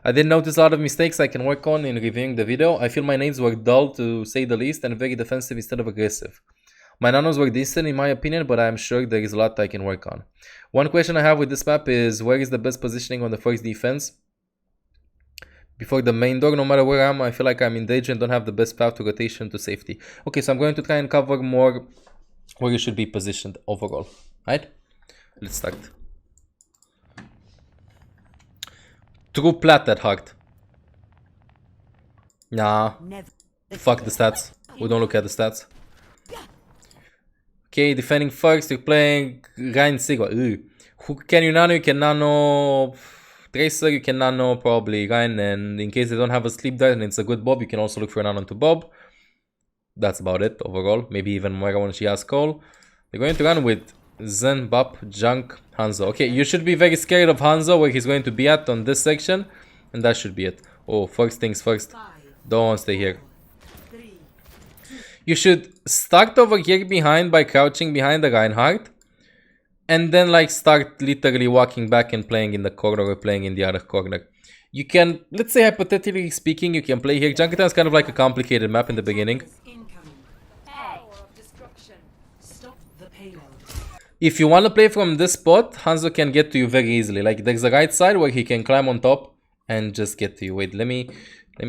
I did notice a lot of mistakes I can work on in reviewing the video. I feel my nades were dull to say the least and very defensive instead of aggressive. My nanos were decent in my opinion, but I am sure there is a lot I can work on. One question I have with this map is where is the best positioning on the first defense? Before the main door, no matter where I am, I feel like I'm in danger and don't have the best path to rotation to safety. Okay, so I'm going to try and cover more where you should be positioned overall. Right? Let's start. True plat at heart. Nah. Fuck the stats. We don't look at the stats. Okay, defending first, you're playing Ryan Sigma. Who can you nano? You can nano Tracer, you can nano probably Ryan, and in case they don't have a sleep dart and it's a good Bob, you can also look for a nano to Bob. That's about it overall. Maybe even Moira when she has call. They're going to run with Zen, Bap, Junk, Hanzo. Okay, you should be very scared of Hanzo, where he's going to be at on this section. And that should be it. Oh, first things first. Don't stay here. You should start over here behind by crouching behind the Reinhardt. And then like start literally walking back and playing in the corner or playing in the other corner. You can, let's say hypothetically speaking, you can play here. Junkertown is kind of like a complicated map in the beginning. If you want to play from this spot, Hanzo can get to you very easily. Like there's a right side where he can climb on top and just get to you. Wait, let me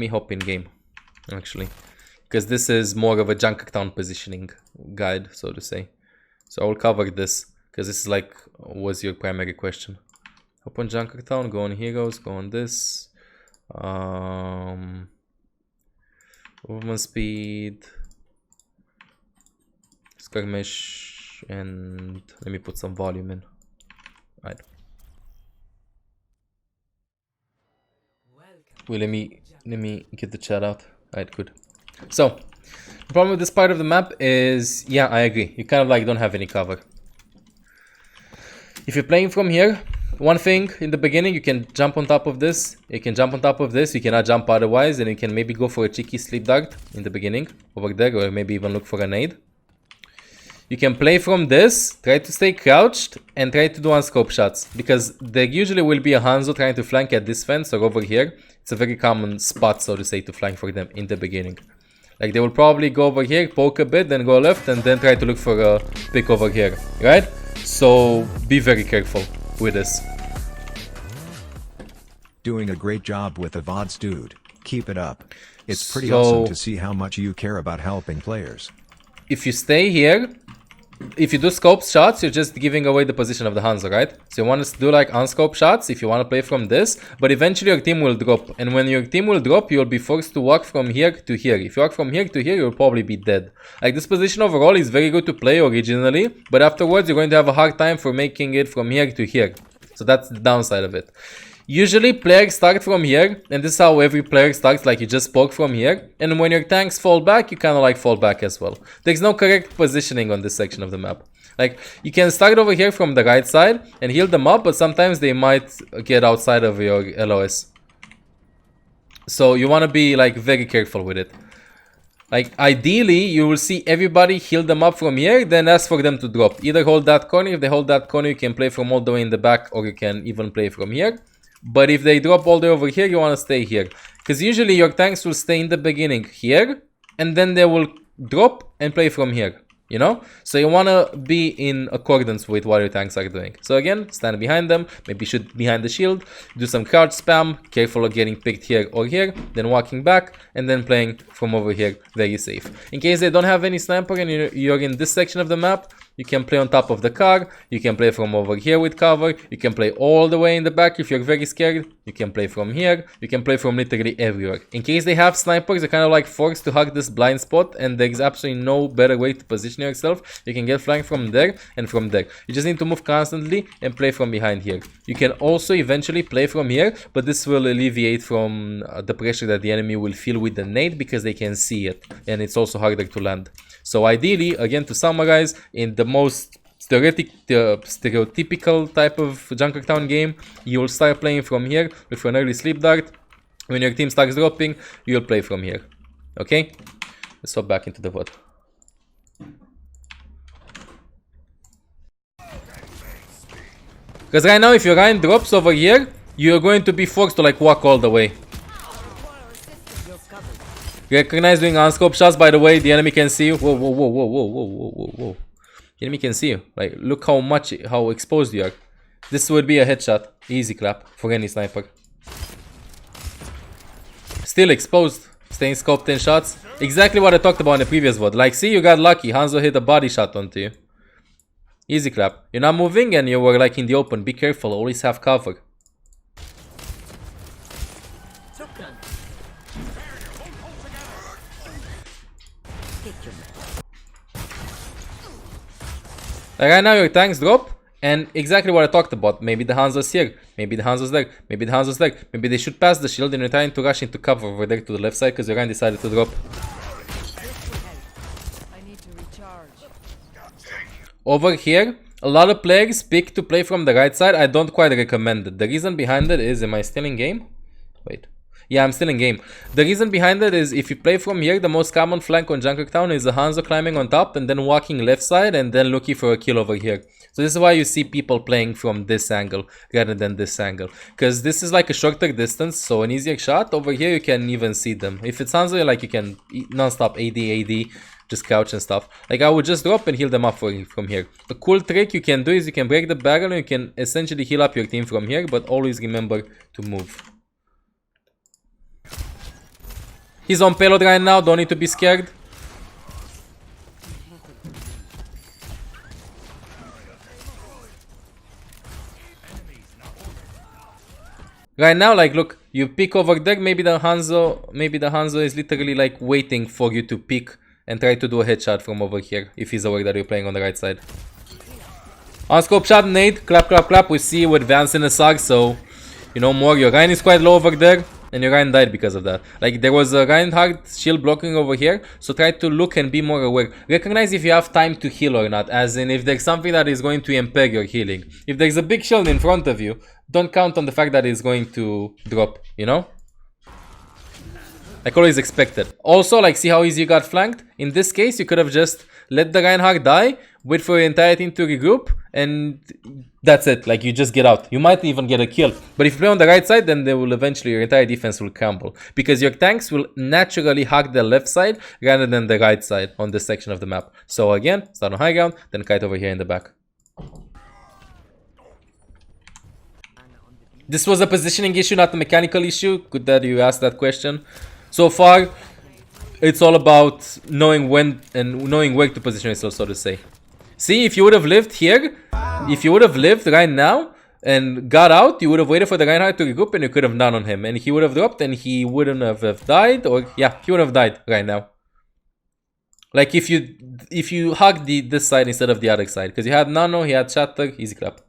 hop in game, actually, because this is more of a Junkertown positioning guide, so to say. So I'll cover this because this is like was your primary question. Hop on Junkertown, go on heroes, go on this. Movement speed, skirmish. And let me put some volume in. Right. Wait, let me get the chat out. Right, good. So the problem with this part of the map is, yeah, I agree. You kind of like don't have any cover. If you're playing from here, one thing in the beginning, you can jump on top of this. You can jump on top of this. You cannot jump otherwise, and you can maybe go for a cheeky sleep dart in the beginning over there, or maybe even look for a nade. You can play from this, try to stay crouched, and try to do unscope shots. Because there usually will be a Hanzo trying to flank at this fence or over here. It's a very common spot, so to say, to flank for them in the beginning. Like they will probably go over here, poke a bit, then go left, and then try to look for a pick over here, right? So be very careful with this. Doing a great job with the VODs, dude. Keep it up. It's pretty awesome to see how much you care about helping players. If you stay here, if you do scope shots, you're just giving away the position of the Hanzo, right? So you want to do like unscope shots if you want to play from this, but eventually your team will drop. And when your team will drop, you'll be forced to walk from here to here. If you walk from here to here, you'll probably be dead. Like this position overall is very good to play originally, but afterwards you're going to have a hard time for making it from here to here. So that's the downside of it. Usually players start from here, and this is how every player starts, like you just poke from here, and when your tanks fall back, you kind of like fall back as well. There's no correct positioning on this section of the map. Like you can start over here from the right side and heal them up, but sometimes they might get outside of your LOS. So you want to be like very careful with it. Like ideally you will see everybody heal them up from here, then ask for them to drop. Either hold that corner. If they hold that corner, you can play from all the way in the back, or you can even play from here. But if they drop all the way over here, you want to stay here. Because usually your tanks will stay in the beginning here, and then they will drop and play from here. You know? So you want to be in accordance with what your tanks are doing. So again, stand behind them, maybe shoot behind the shield, do some crouch spam, careful of getting picked here or here, then walking back, and then playing from over here, very safe. In case they don't have any sniper and you're in this section of the map, you can play on top of the car, you can play from over here with cover, you can play all the way in the back if you're very scared, you can play from here, you can play from literally everywhere. In case they have snipers, you're kind of like forced to hug this blind spot, and there's absolutely no better way to position yourself. You can get flanked from there and from there. You just need to move constantly and play from behind here. You can also eventually play from here, but this will alleviate from the pressure that the enemy will feel with the nade, because they can see it, and it's also harder to land. So ideally, again, to summarize, in the most stereotypical type of Junkertown game, you'll start playing from here with an early sleep dart. When your team starts dropping, you'll play from here. Okay? Let's hop back into the VOD. Because right now, if your Ryan drops over here, you're going to be forced to like walk all the way. Recognize doing unscope shots, by the way, the enemy can see you. Whoa, whoa, whoa, whoa, whoa, whoa, whoa, whoa, whoa. The enemy can see you. Like, look how exposed you are. This would be a headshot. Easy clap for any sniper. Still exposed. Staying scoped 10 shots. Exactly what I talked about in the previous VOD. Like, see, you got lucky. Hanzo hit a body shot onto you. Easy clap. You're not moving and you were like in the open. Be careful. Always have cover. Like right now your tanks drop, and exactly what I talked about. Maybe the Hanzo's here, maybe the Hanzo's there, maybe the Hanzo's there, maybe they should pass the shield and you're trying to rush into cover over there to the left side because your guy decided to drop. Over here, a lot of players pick to play from the right side. I don't quite recommend it. The reason behind it is, am I still in game? Wait. Yeah, I'm still in game. The reason behind it is if you play from here, the most common flank on Junker Town is a Hanzo climbing on top and then walking left side and then looking for a kill over here. So this is why you see people playing from this angle rather than this angle. Because this is like a shorter distance, so an easier shot. Over here you can even see them. If it's Hanzo, like you can non-stop AD, just crouch and stuff. Like I would just drop and heal them up from here. A cool trick you can do is you can break the barrel and you can essentially heal up your team from here, but always remember to move. He's on payload right now, don't need to be scared. Right now, like, look, you pick over there, maybe the Hanzo is literally like waiting for you to pick and try to do a headshot from over here, if he's aware that you're playing on the right side. On scope shot, nade, clap, clap, clap. We see you advance in the SAG, so you know more. Your Ryan is quite low over there. And your Ryan died because of that. Like, there was a Reinhardt shield blocking over here, so try to look and be more aware. Recognize if you have time to heal or not, as in if there's something that is going to impair your healing. If there's a big shield in front of you, don't count on the fact that it's going to drop, you know? Like always expected. Also, like, see how easy you got flanked? In this case, you could have just let the Reinhardt die, wait for your entire team to regroup, and that's it. Like, you just get out. You might even get a kill. But if you play on the right side, then they will eventually, your entire defense will crumble. Because your tanks will naturally hug the left side rather than the right side on this section of the map. So again, start on high ground, then kite over here in the back. This was a positioning issue, not a mechanical issue. Good that you asked that question. So far, it's all about knowing when and knowing where to position yourself, so to say. See, if you would have lived here, if you would have lived right now and got out, you would have waited for the Reinhardt to regroup and you could have done on him. And he would have dropped and he wouldn't have died, or yeah, he would have died right now. Like if you hugged this side instead of the other side. Because you had Nano, he had Shatter, easy clap.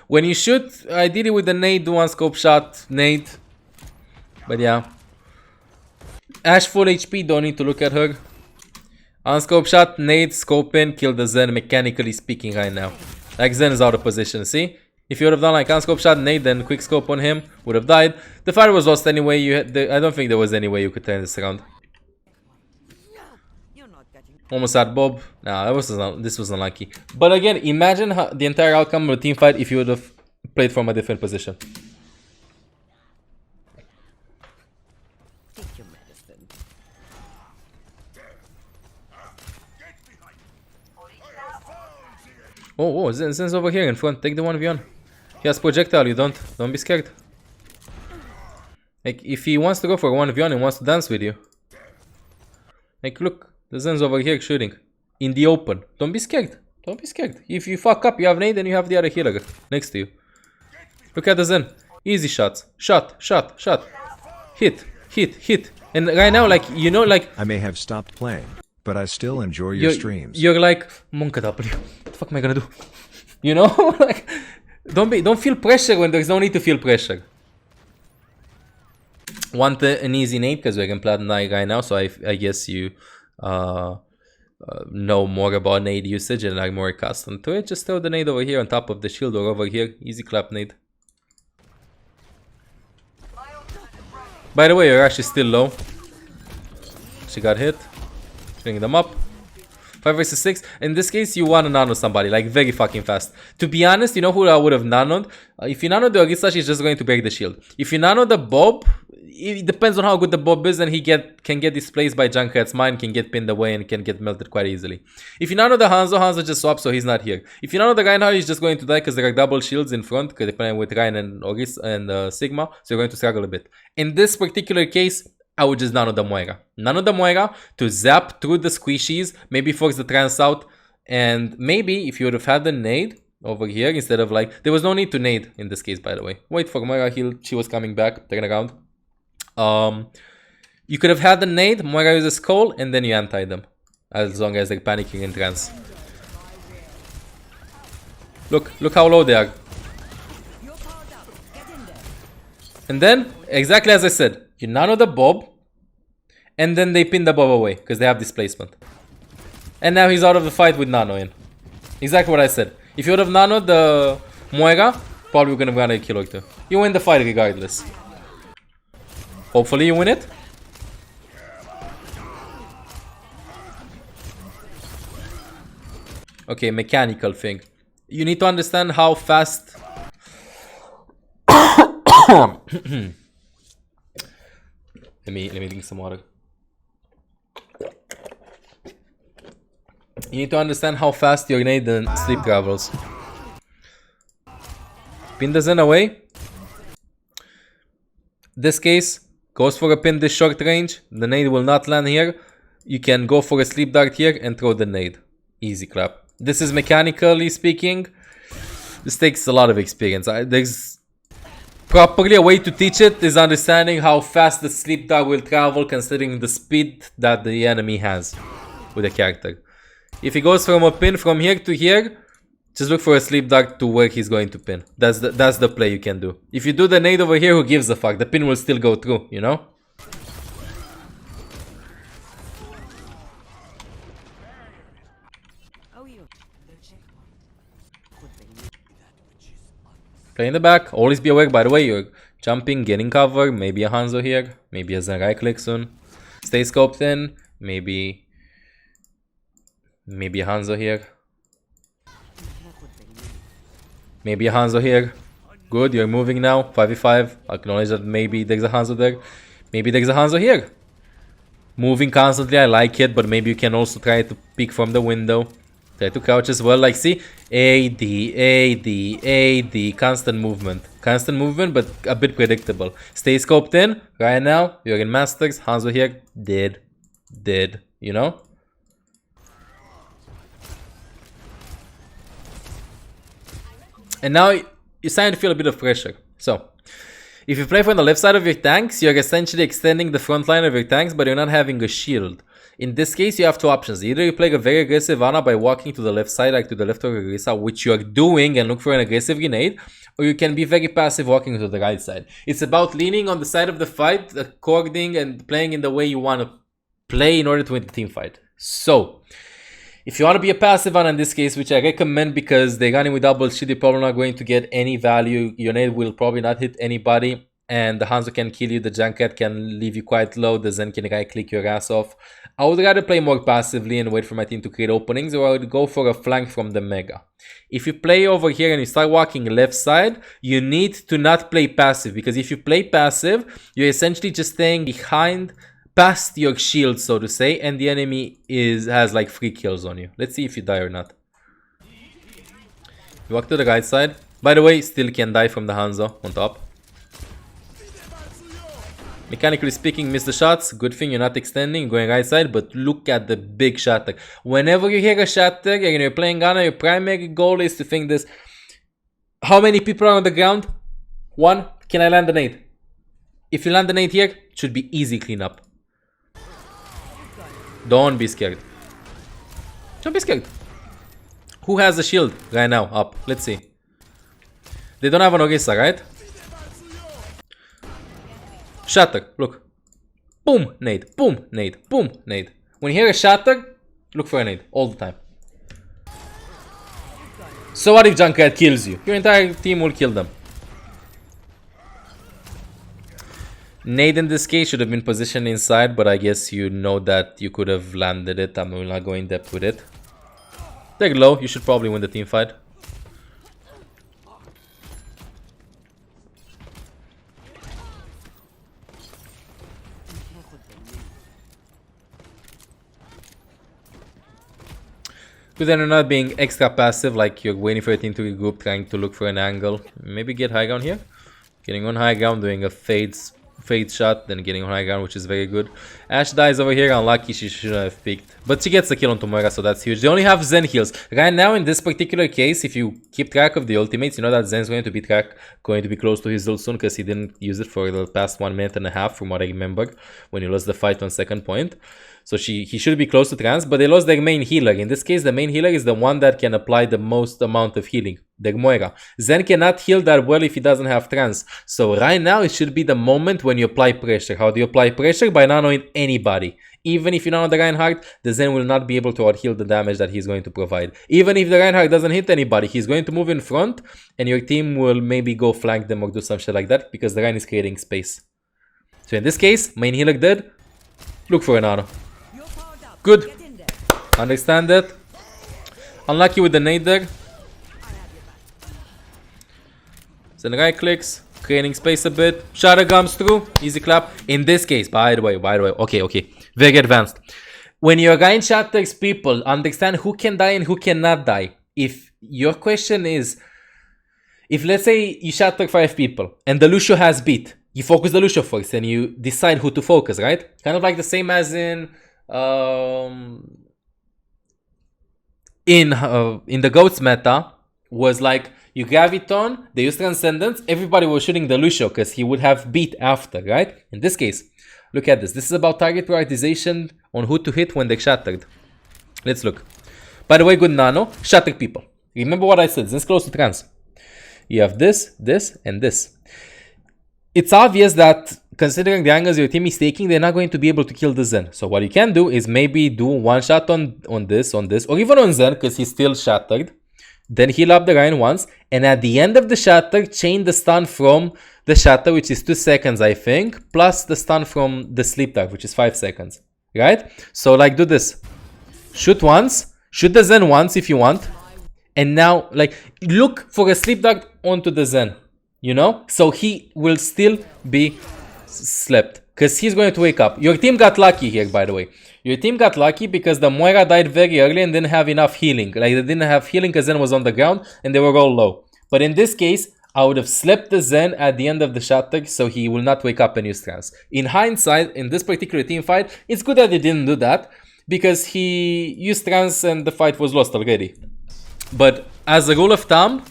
When you shoot, ideally with the nade, do one scope shot, nade. But yeah. Ash full HP, don't need to look at her. Unscope shot, nade, scope in, kill the Zen, mechanically speaking right now. Like Zen is out of position, see? If you would have done like unscope shot, nade, then quick scope on him, would have died. The fire was lost anyway, I don't think there was any way you could turn this around. Almost had Bob. Nah, this was unlucky. But again, imagine the entire outcome of a team fight if you would have played from a different position. Oh, Zen's over here in front. Take the 1v1. He has projectile, you don't. Don't be scared. Like, if he wants to go for a 1v1 and wants to dance with you. Like, look. The Zen's over here shooting. In the open. Don't be scared. Don't be scared. If you fuck up, you have nade and you have the other healer next to you. Look at the Zen. Easy shots. Shot, shot, shot. Hit, hit, hit. And right now, like, you know, like... I may have stopped playing, but I still enjoy your streams. You're like, Monka W. What the fuck am I gonna do? You know? Like, don't feel pressure when there's no need to feel pressure. Want an easy nade, because we're in Plat ANA right now, so I guess you... know more about nade usage and are more accustomed to it. Just throw the nade over here on top of the shield or over here. Easy clap nade. By the way, your Rush is still low. She got hit. Bring them up. 5 versus 6. In this case, you want to nano somebody, like very fucking fast. To be honest, you know who I would have nanoed? If you nano the Orisa, she's just going to break the shield. If you nano the Bob, it depends on how good the Bob is, and he can get displaced by Junkrat's mine, can get pinned away, and can get melted quite easily. If you nano the Hanzo just swaps, so he's not here. If you nano the Reinhardt, he's just going to die because there are double shields in front, because they're playing with Rein and Orisa and Sigma, so you're going to struggle a bit. In this particular case, I would just nano the Moira. Nano the Moira to zap through the squishies, maybe force the trance out, and maybe if you would have had the nade over here instead of like... There was no need to nade in this case, by the way. Wait for Moira heal, she was coming back, turn around. You could have had the nade, Moira uses Skull, and then you anti them. As long as they're panicking in trance. Look how low they are. And then, exactly as I said, you nano the Bob, and then they pin the Bob away, because they have displacement. And now he's out of the fight with nano in. Exactly what I said. If you would have nanoed the Moira, probably we're gonna run a kill or two. You win the fight regardless. Hopefully you win it. Okay, mechanical thing. You need to understand how fast... Let me drink some water. You need to understand how fast your nade and sleep travels. Pin the Zen away. This case goes for a pin this short range. The nade will not land here. You can go for a sleep dart here and throw the nade. Easy clap. This is mechanically speaking. This takes a lot of experience. There's properly a way to teach it is understanding how fast the sleep dart will travel considering the speed that the enemy has with the character. If he goes from a pin from here to here, just look for a sleep dart to where he's going to pin. That's the play you can do. If you do the nade over here, who gives a fuck? The pin will still go through, you know? Play in the back. Always be aware, by the way, you're jumping, getting cover. Maybe a Hanzo here. Maybe a Zen right click soon. Stay scoped in. Maybe a Hanzo here. Maybe a Hanzo here. Good, you're moving now. 5v5. Acknowledge that maybe there's a Hanzo there. Maybe there's a Hanzo here. Moving constantly, I like it, but maybe you can also try to peek from the window. Try to crouch as well, like see? AD, constant movement. Constant movement, but a bit predictable. Stay scoped in. Right now, you're in Masters. Hanzo here. Dead. You know? And now, you're starting to feel a bit of pressure. So, if you play from the left side of your tanks, you're essentially extending the front line of your tanks, but you're not having a shield. In this case, you have two options. Either you play a very aggressive Ana by walking to the left side, like to the left of Orisa, which you are doing, and look for an aggressive grenade, or you can be very passive walking to the right side. It's about leaning on the side of the fight, according and playing in the way you want to play in order to win the team fight. So, if you want to be a passive Ana in this case, which I recommend because they're running with double shield, you're probably not going to get any value. Your nade will probably not hit anybody, and the Hanzo can kill you, the Junkrat can leave you quite low, the Zen can right click your ass off. I would rather play more passively and wait for my team to create openings, or I would go for a flank from the Mega. If you play over here and you start walking left side, you need to not play passive, because if you play passive, you're essentially just staying behind, past your shield, so to say, and the enemy has like 3 kills on you. Let's see if you die or not. You walk to the right side. By the way, still can die from the Hanzo on top. Mechanically speaking, miss the shots. Good thing you're not extending, going right side, but look at the big shatter. Whenever you hear a shatter and you're playing Ana, your primary goal is to think this. How many people are on the ground? 1. Can I land the nade? If you land the nade here, it should be easy cleanup. Don't be scared. Don't be scared. Who has the shield right now up? Let's see. They don't have an Orisa, right? Shatter, look. Boom, nade, boom, nade, boom, nade. When you hear a shatter, look for a nade all the time. So what if Junkrat kills you? Your entire team will kill them. Nade in this case should have been positioned inside, but I guess you know that you could have landed it. I'm not going in depth with it. They're low. You should probably win the team fight. But then you're not being extra passive, like you're waiting for your team to regroup, trying to look for an angle. Maybe get high ground here. Getting on high ground, doing a fade shot, then getting on high ground, which is very good. Ash dies over here, unlucky, she shouldn't have peeked. But she gets the kill on Moira, so that's huge. They only have Zen heals. Right now, in this particular case, if you keep track of the ultimates, you know that Zen's going to be close to his ult soon, because he didn't use it for the past 1.5 minutes, from what I remember, when he lost the fight on second point. So he should be close to trans, but they lost their main healer. In this case, the main healer is the one that can apply the most amount of healing, their Moira. Zen cannot heal that well if he doesn't have trans. So right now, it should be the moment when you apply pressure. How do you apply pressure? By not knowing anybody. Even if you don't know the Reinhardt, the Zen will not be able to out-heal the damage that he's going to provide. Even if the Reinhardt doesn't hit anybody, he's going to move in front, and your team will maybe go flank them or do some shit like that, because the Rein is creating space. So in this case, main healer dead, look for an auto. Good. Understand that. Unlucky with the nade there. Then right clicks, creating space a bit. Shatter comes through. Easy clap. In this case, by the way. Okay. Very advanced. When your guy shatters people, understand who can die and who cannot die. If your question is, if let's say you shatter 5 people and the Lucio has beat, you focus the Lucio first and you decide who to focus, right? Kind of like the same as in the Goats meta, was like you Graviton, they use Transcendence, everybody was shooting the Lucio because he would have beat after, right? In this case, look at this. This is about target prioritization on who to hit when they're shattered. Let's look. By the way, good nano, shatter people. Remember what I said, Zen's close to trans. You have this, this, and this. It's obvious that considering the angles your team is taking, they're not going to be able to kill the Zen. So what you can do is maybe do one shot on this, or even on Zen, because he's still shattered. Then heal up the Rein once, and at the end of the shatter, chain the stun from the shatter, which is 2 seconds, I think, plus the stun from the sleep dart, which is 5 seconds, right? So like do this. Shoot once, shoot the Zen once if you want, and now like look for a sleep dart onto the Zen. You know, so he will still be slept because he's going to wake up. Your team got lucky here, by the way. Your team got lucky because the Moira died very early and didn't have enough healing. Like they didn't have healing because Zen was on the ground and they were all low. But in this case, I would have slept the Zen at the end of the shatter so he will not wake up and use trans. In hindsight, in this particular team fight, it's good that they didn't do that because he used trans and the fight was lost already. But as a rule of thumb,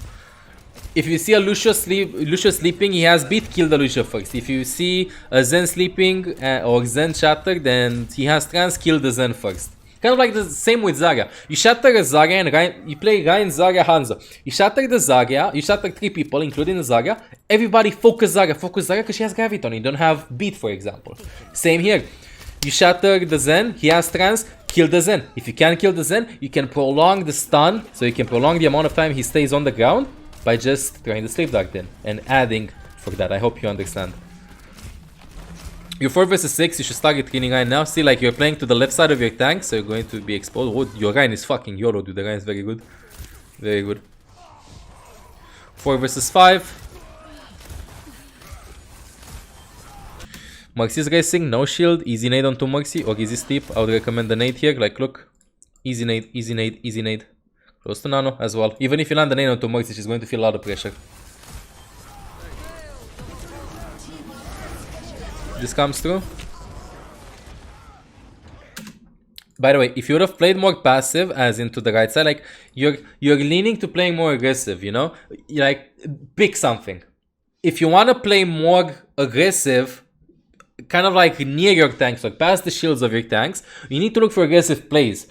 if you see a Lucio sleeping, he has beat, kill the Lucio first. If you see a Zen sleeping or Zen shattered, then he has trans, kill the Zen first. Kind of like the same with Zarya. You shatter a Zarya and Rein, you play Rein, Zarya, Hanzo. You shatter the Zarya, you shatter 3 people, including the Zarya. Everybody focus Zarya because she has Graviton. You don't have beat, for example. Same here. You shatter the Zen, he has trans, kill the Zen. If you can't kill the Zen, you can prolong the stun, so you can prolong the amount of time he stays on the ground by just throwing the sleep dart in and adding for that. I hope you understand. You're 4 versus 6, you should start cleaning Rein now. See, like you're playing to the left side of your tank, so you're going to be exposed. Oh, your Rein is fucking YOLO, dude. The Rein is very good. Very good. 4 versus 5. Mercy's racing, no shield, easy nade onto Mercy or easy steep. I would recommend the nade here. Like, look, easy nade, easy nade, easy nade. Close to nano as well. Even if you land the nade onto Mercy, she's going to feel a lot of pressure. This comes through. By the way, if you would have played more passive, as into the right side, like you're leaning to playing more aggressive, you know? Like, pick something. If you want to play more aggressive, kind of like near your tanks, like past the shields of your tanks, you need to look for aggressive plays.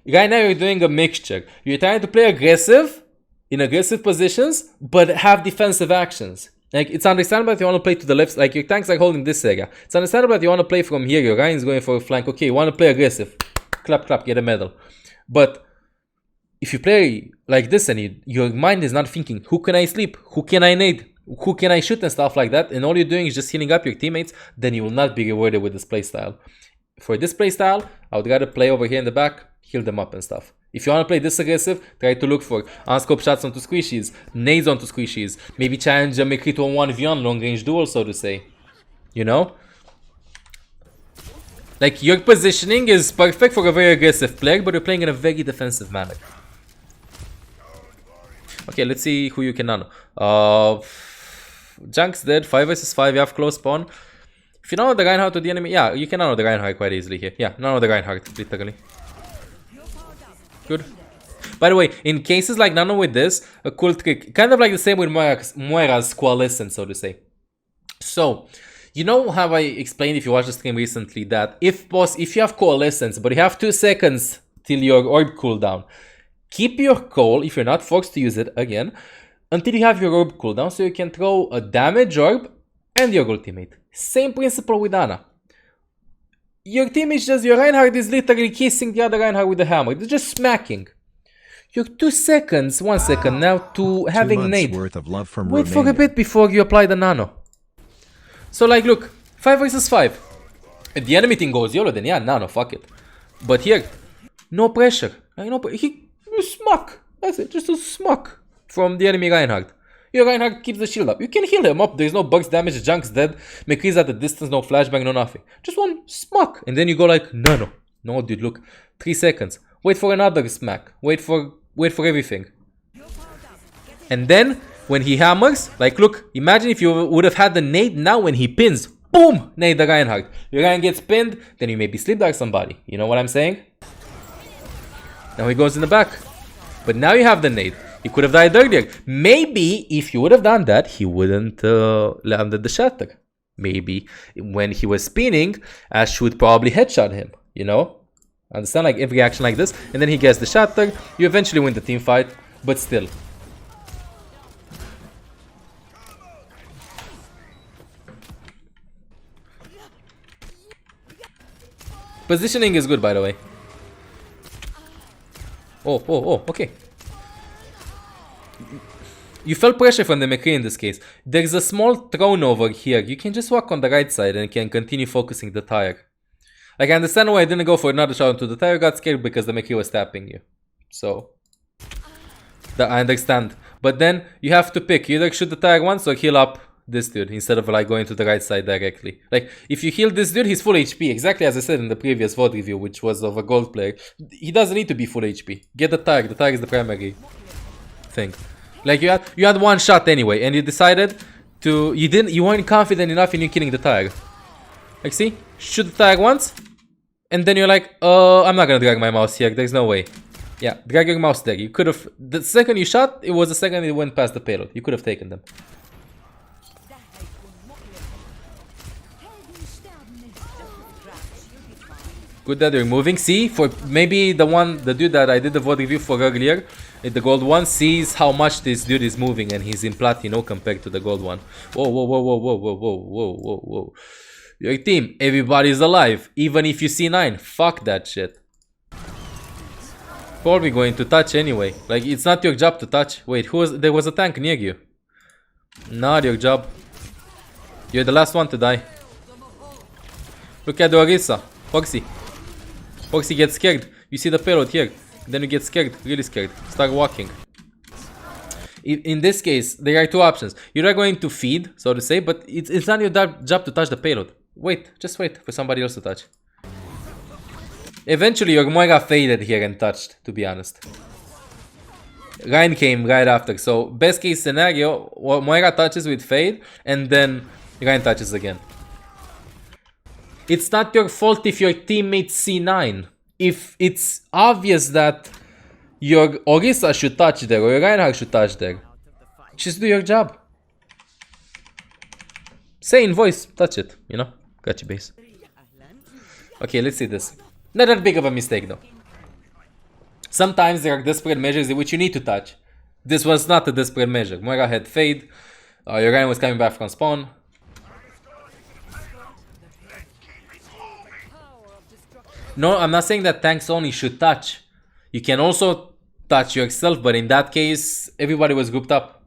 Right now you're doing a mixture. You're trying to play aggressive in aggressive positions, but have defensive actions. Like, it's understandable that you want to play to the left, like your tanks are holding this area. It's understandable that you want to play from here, your Ryan is going for a flank. Okay, you want to play aggressive. Clap, clap, get a medal. But if you play like this and your mind is not thinking, who can I sleep? Who can I nade? Who can I shoot and stuff like that, and all you're doing is just healing up your teammates, then you will not be rewarded with this playstyle. For this playstyle, I would rather play over here in the back, heal them up and stuff. If you want to play this aggressive, try to look for unscope shots onto squishies, nades onto squishies, maybe challenge a McCree to a 1v1 long range duel, so to say. You know? Like, your positioning is perfect for a very aggressive player, but you're playing in a very defensive manner. Okay, let's see who you can nano. Junk's dead, 5 vs 5, you have close spawn. If you nano the Reinhardt to the enemy, yeah, you can nano the Reinhardt quite easily here. Yeah, nano the Reinhardt, literally. Good. By the way, in cases like nano with this, a cool trick, kind of like the same with Moira's coalescence, so to say. So, you know how I explained if you watched the stream recently that if you have coalescence, but you have 2 seconds till your orb cooldown, keep your call if you're not forced to use it again until you have your orb cooldown, so you can throw a damage orb and your ultimate. Same principle with Ana. Your team is just, your Reinhardt is literally kissing the other Reinhardt with the hammer. They're just smacking. You're 2 seconds, 1 second now to having nade. Worth of love from Wait Romania. for a bit before you apply the nano. So like, look, 5 vs 5. If the enemy team goes YOLO, then yeah, nano, fuck it. But here, no pressure. He smack. That's it, just a smack from the enemy Reinhardt. Your Reinhardt keeps the shield up. You can heal him up. There's no bugs damage. Junk's dead. McCree's at the distance. No flashbang. No nothing. Just one smack. And then you go like, no. No, dude, look. 3 seconds. Wait for another smack. Wait for everything. And then, when he hammers, like, look. Imagine if you would have had the nade now when he pins. Boom! Nade the Reinhardt. Your Reinhardt gets pinned. Then you maybe sleep dark somebody. You know what I'm saying? Now he goes in the back. But now you have the nade. He could have died earlier. Maybe if you would have done that, he wouldn't landed the shatter. Maybe when he was spinning, Ash would probably headshot him. You know? Understand? Like every action like this. And then he gets the shatter. You eventually win the team fight. But still. Positioning is good, by the way. Oh, okay. You felt pressure from the McCree in this case. There's a small throne over here. You can just walk on the right side and can continue focusing the tire. Like, I understand why I didn't go for another shot into the tire. I got scared because the McCree was tapping you. So, I understand. But then, you have to pick. You either shoot the tire once or heal up this dude instead of like going to the right side directly. Like, if you heal this dude, he's full HP. Exactly as I said in the previous VOD review, which was of a gold player. He doesn't need to be full HP. Get the tire. The tire is the primary thing. Like, you had one shot anyway, and you decided to, you weren't confident enough in you killing the tire. Like, see, shoot the tire once, and then you're like, I'm not gonna drag my mouse here, there's no way. Yeah, drag your mouse there. You could have, the second you shot, it was the second it went past the payload. You could have taken them. Good that you're moving. See, for maybe the dude that I did the VOD review for earlier, the gold one, sees how much this dude is moving and he's in platino compared to the gold one. Whoa. Your team, everybody's alive. Even if you see 9, fuck that shit. Probably going to touch anyway. Like, it's not your job to touch. Wait, there was a tank near you. Not your job. You're the last one to die. Look at the Orisa. Foxy. Foxy gets scared. You see the payload here. Then you get scared. Really scared. Start walking. In this case, there are 2 options. You're not going to feed, so to say, but it's not your job to touch the payload. Wait. Just wait for somebody else to touch. Eventually, your Moira faded here and touched, to be honest. Rein came right after. So, best case scenario, Moira touches with fade, and then Rein touches again. It's not your fault if your teammate C9. If it's obvious that your Orisa should touch there or your Reinhardt should touch there, just do your job. Say in voice, touch it, you know? Gotcha, base. Okay, let's see this. Not that big of a mistake though. Sometimes there are desperate measures in which you need to touch. This was not a desperate measure. Moira had fade. Your Rein was coming back from spawn. No, I'm not saying that tanks only should touch. You can also touch yourself, but in that case, everybody was grouped up.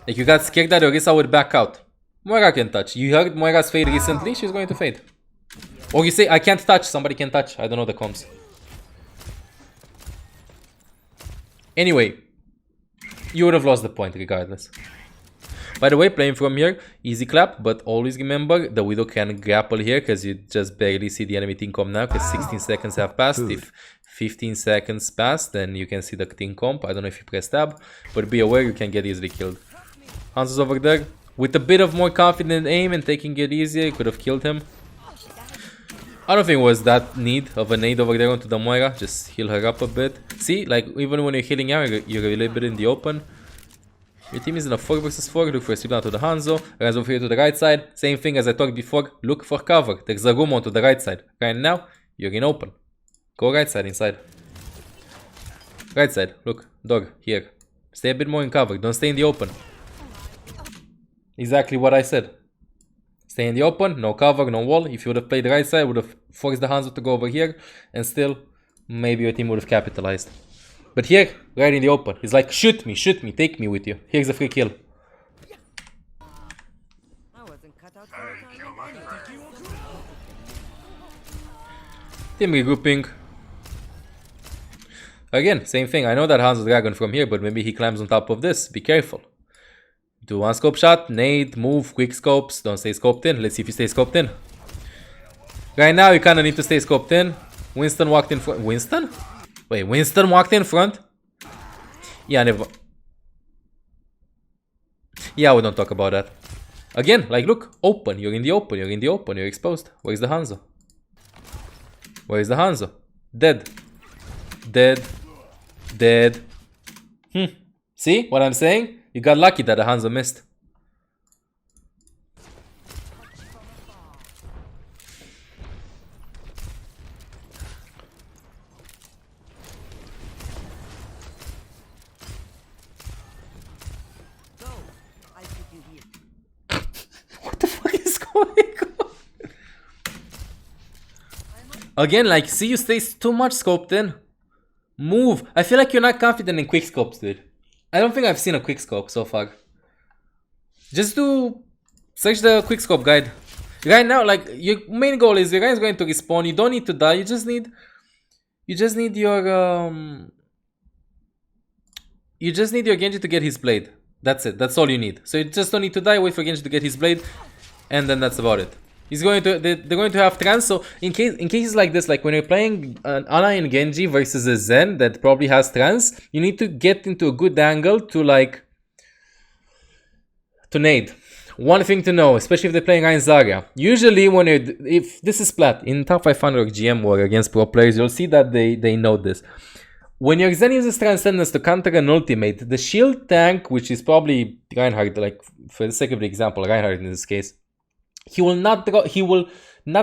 Like, you got scared that Orisa would back out. Moira can touch. You heard Moira's fade recently, she's going to fade. Or you say, I can't touch, somebody can touch. I don't know the comms. Anyway, you would have lost the point regardless. By the way, playing from here, easy clap, but always remember the Widow can grapple here because you just barely see the enemy team comp now because 16 seconds have passed. If 15 seconds pass, then you can see the team comp. I don't know if you press tab, but be aware you can get easily killed. Hanzo's over there. With a bit of more confident aim and taking it easier, you could have killed him. I don't think it was that need of a nade over there onto the Moira. Just heal her up a bit. See, like even when you're healing out, you're a little bit in the open. Your team is in a 4 vs 4. Look for a sweep down to the Hanzo. Runs over here to the right side. Same thing as I talked before. Look for cover. There's a room onto the right side. Right now, you're in open. Go right side inside. Right side. Look. Dog. Here. Stay a bit more in cover. Don't stay in the open. Exactly what I said. Stay in the open. No cover. No wall. If you would have played the right side, would have forced the Hanzo to go over here. And still, maybe your team would have capitalized. But here, right in the open, he's like, shoot me, take me with you. Here's a free kill. Team regrouping. Again, same thing. I know that Hanzo Dragon from here, but maybe he climbs on top of this. Be careful. Do one scope shot, nade, move, quick scopes. Don't stay scoped in. Let's see if you stay scoped in. Right now, you kind of need to stay scoped in. Winston walked in front. Winston? Wait, Winston walked in front? Yeah, never. Yeah, we don't talk about that. Again, like, look, open. You're in the open. You're in the open. You're exposed. Where's the Hanzo? Where's the Hanzo? Dead. Dead. Dead. See what I'm saying? You got lucky that the Hanzo missed. Again, like, see, you stay too much scoped in. Move. I feel like you're not confident in quick scopes, dude. I don't think I've seen a quick scope so far. Just do... search the quick scope guide. Right now, like, your main goal is your guy is going to respawn. You don't need to die. You just need your... you just need your Genji to get his blade. That's it. That's all you need. So you just don't need to die. Wait for Genji to get his blade. And then that's about it. He's going to, they're going to have trance, so in cases like this, like when you're playing an Ana and Genji versus a Zen that probably has trance, you need to get into a good angle to like, to nade. One thing to know, especially if they're playing Rein Zarya, usually when you're, if this is Plat, in top 500 GM war against pro players, you'll see that they know this. When your Zen uses Transcendence to counter an ultimate, the shield tank, which is probably Reinhardt, like for the sake of the example, Reinhardt in this case, he will not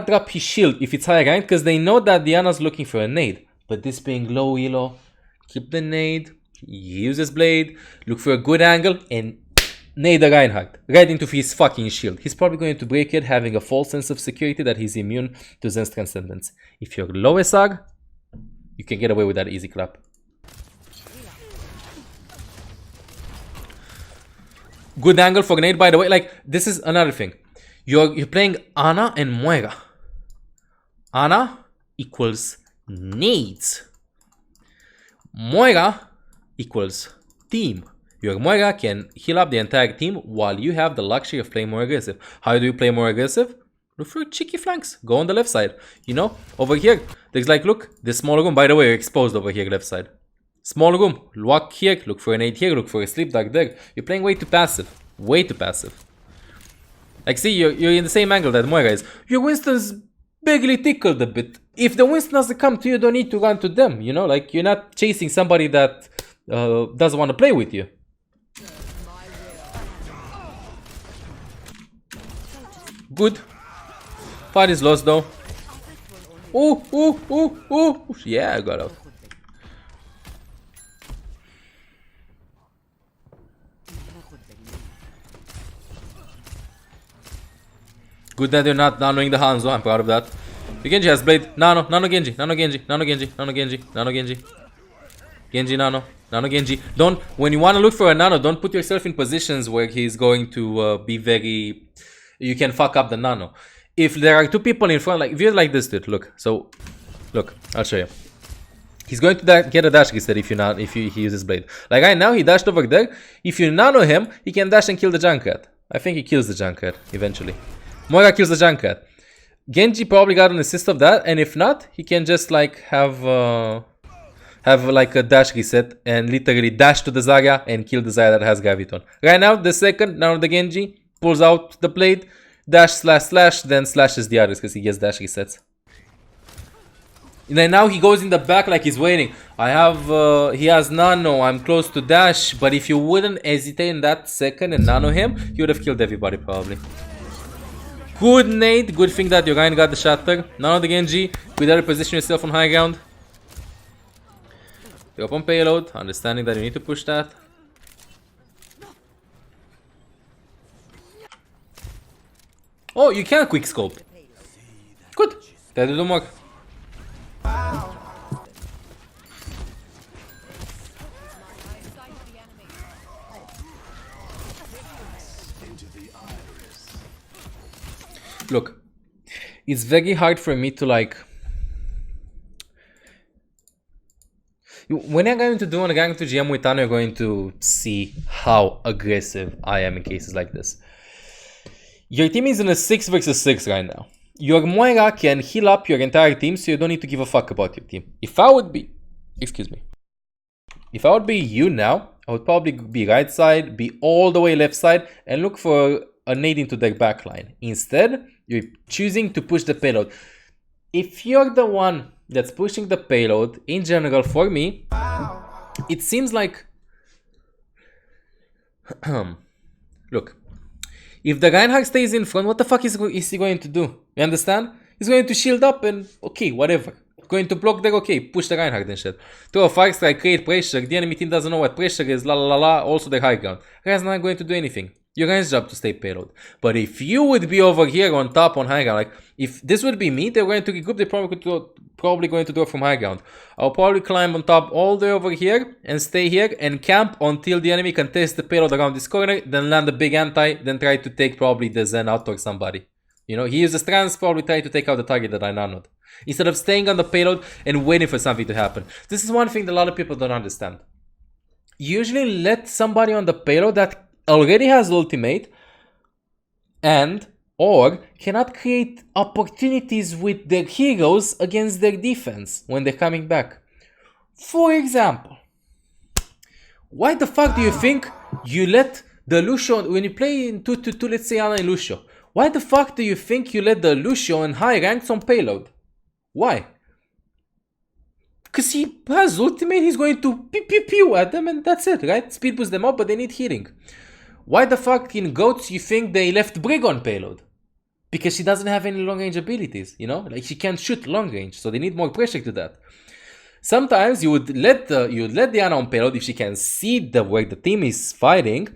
drop his shield if it's high rank because they know that Diana's looking for a nade. But this being low elo, keep the nade, use his blade, look for a good angle and nade the Reinhardt right into his fucking shield. He's probably going to break it, having a false sense of security that he's immune to Zen's Transcendence. If you're low SR, you can get away with that easy clap. Good angle for nade, by the way. Like, this is another thing. You're playing Ana and Moira. Ana equals nades. Moira equals team. Your Moira can heal up the entire team while you have the luxury of playing more aggressive. How do you play more aggressive? Look for cheeky flanks. Go on the left side. You know, over here, there's like, look, this small room. By the way, you're exposed over here, left side. Small room. Walk here. Look for an 8 here. Look for a sleep dart there. You're playing way too passive. Way too passive. Like, see, you're in the same angle that Moira is. Your Winston's barely tickled a bit. If the Winston doesn't come to you, you don't need to run to them, you know? Like, you're not chasing somebody that doesn't want to play with you. Good. Fight is lost, though. Ooh. Yeah, I got out. Good that you're not nanoing the Hanzo, I'm proud of that. The Genji has blade. Nano Genji. Genji, nano Genji. Don't, when you want to look for a nano, don't put yourself in positions where he's going to be very, you can fuck up the nano. If there are two people in front, like, if you're like this dude, look, so, look, I'll show you. He's going to get a dash reset if he uses blade. Like right now, he dashed over there. If you nano him, he can dash and kill the Junkrat. I think he kills the Junkrat eventually. Moira kills the Junkrat. Genji probably got an assist of that, and if not, he can just like have like a dash reset and literally dash to the Zarya and kill the Zarya that has Graviton. Right now, the second, now the Genji pulls out the blade, dash slash slash, then slashes the others because he gets dash resets. And then now he goes in the back like he's waiting. He has nano, I'm close to dash, but if you wouldn't hesitate in that second and nano him, you would have killed everybody probably. Good nade, good thing that your guy got the shatter. Now the Genji, you better position yourself on high ground. Drop on payload, understanding that you need to push that. Oh, you can quick scope. Good, that'll do more. Look, it's very hard for me to like... When I'm going to do an going to GM with Ana, you're going to see how aggressive I am in cases like this. Your team is in a 6 versus 6 right now. Your Moira can heal up your entire team, so you don't need to give a fuck about your team. If I would be... Excuse me. If I would be you now, I would probably be right side, be all the way left side, and look for a nade into their backline. Instead, you're choosing to push the payload. If you're the one that's pushing the payload, in general, for me, it seems like... Look, if the Reinhardt stays in front, what the fuck is he going to do? You understand? He's going to shield up and, okay, whatever. Going to block there, okay, push the Reinhardt and shit. Throw a fire strike, create pressure, the enemy team doesn't know what pressure is, la la la la, also the high ground. Guy's not going to do anything. Your guy's job to stay payload. But if you would be over here on top on high ground, like if this would be me, they're going to regroup, they're probably going to do it from high ground. I'll probably climb on top all the way over here and stay here and camp until the enemy can test the payload around this corner, then land a big anti, then try to take probably the Zen out or somebody. You know, he uses trans, probably try to take out the target that I nanoed. Instead of staying on the payload and waiting for something to happen. This is one thing that a lot of people don't understand. Usually let somebody on the payload that already has ultimate and or cannot create opportunities with their heroes against their defense when they're coming back. For example, why the fuck do you think you let the Lucio, when you play in 2-2-2, let's say Ana and Lucio, why the fuck do you think you let the Lucio in high ranks on payload? Why? Because he has ultimate, he's going to pew pew pew at them and that's it, right? Speed boost them up, but they need healing. Why the fuck in GOATs you think they left Brig on payload? Because she doesn't have any long range abilities, you know? Like she can't shoot long range, so they need more pressure to that. Sometimes you would let the Ana on payload if she can see where the team is fighting,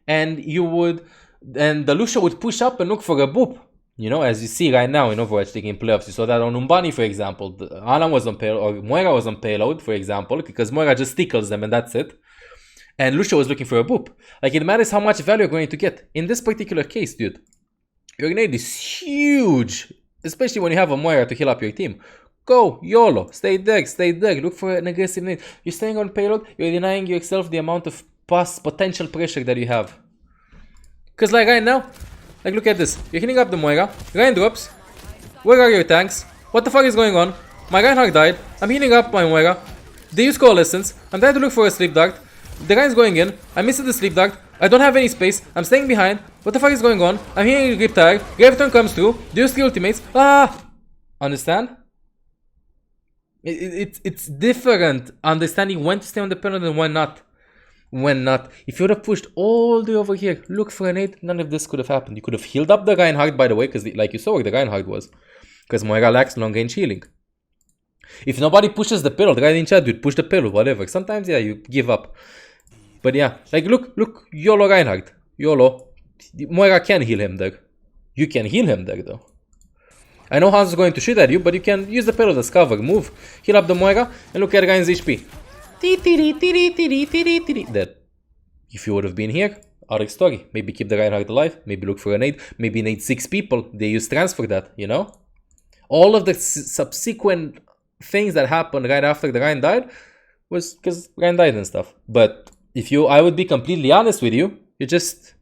and the Lucio would push up and look for a boop. You know, as you see right now in Overwatch League in playoffs, you saw that on Umbani, for example. Ana was on payload, or Moira was on payload, for example, because Moira just tickles them and that's it. And Lucio was looking for a boop. Like, it matters how much value you're going to get. In this particular case, dude, your grenade is huge, especially when you have a Moira to heal up your team. Go, YOLO, stay there, look for an aggressive nade. You're staying on payload, you're denying yourself the amount of past potential pressure that you have. Because like right now, like look at this, you're hitting up the Moira, Rein drops, where are your tanks? What the fuck is going on? My Reinhardt died, I'm healing up my Moira, they use coalescence, I'm trying to look for a sleep dart, the guy's going in, I missed the sleep dart, I don't have any space, I'm staying behind, what the fuck is going on? I'm hearing a grip tire, Graviton comes through, do you skill ultimates, understand? It's different understanding when to stay on the payload and when not. When not. If you would have pushed all the way over here, look for a nade, none of this could have happened. You could have healed up the Reinhardt, by the way, because like you saw where the Reinhardt was. Because Moira lacks long range healing. If nobody pushes the payload, the guy in chat, dude, push the payload, whatever. Sometimes, yeah, you give up. But yeah, like look, YOLO Reinhardt. YOLO. Moira can heal him there. You can heal him there, though. I know Hans is going to shoot at you, but you can use the payload as cover. Move, heal up the Moira, and look at the guy's HP. Dead. If you would have been here, other story. Maybe keep the Reinhardt alive, maybe look for a nade, maybe nade 6 people. They use trans for that, you know? All of the subsequent things that happened right after the Ryan died was because Ryan died and stuff. But I would be completely honest with you, you're just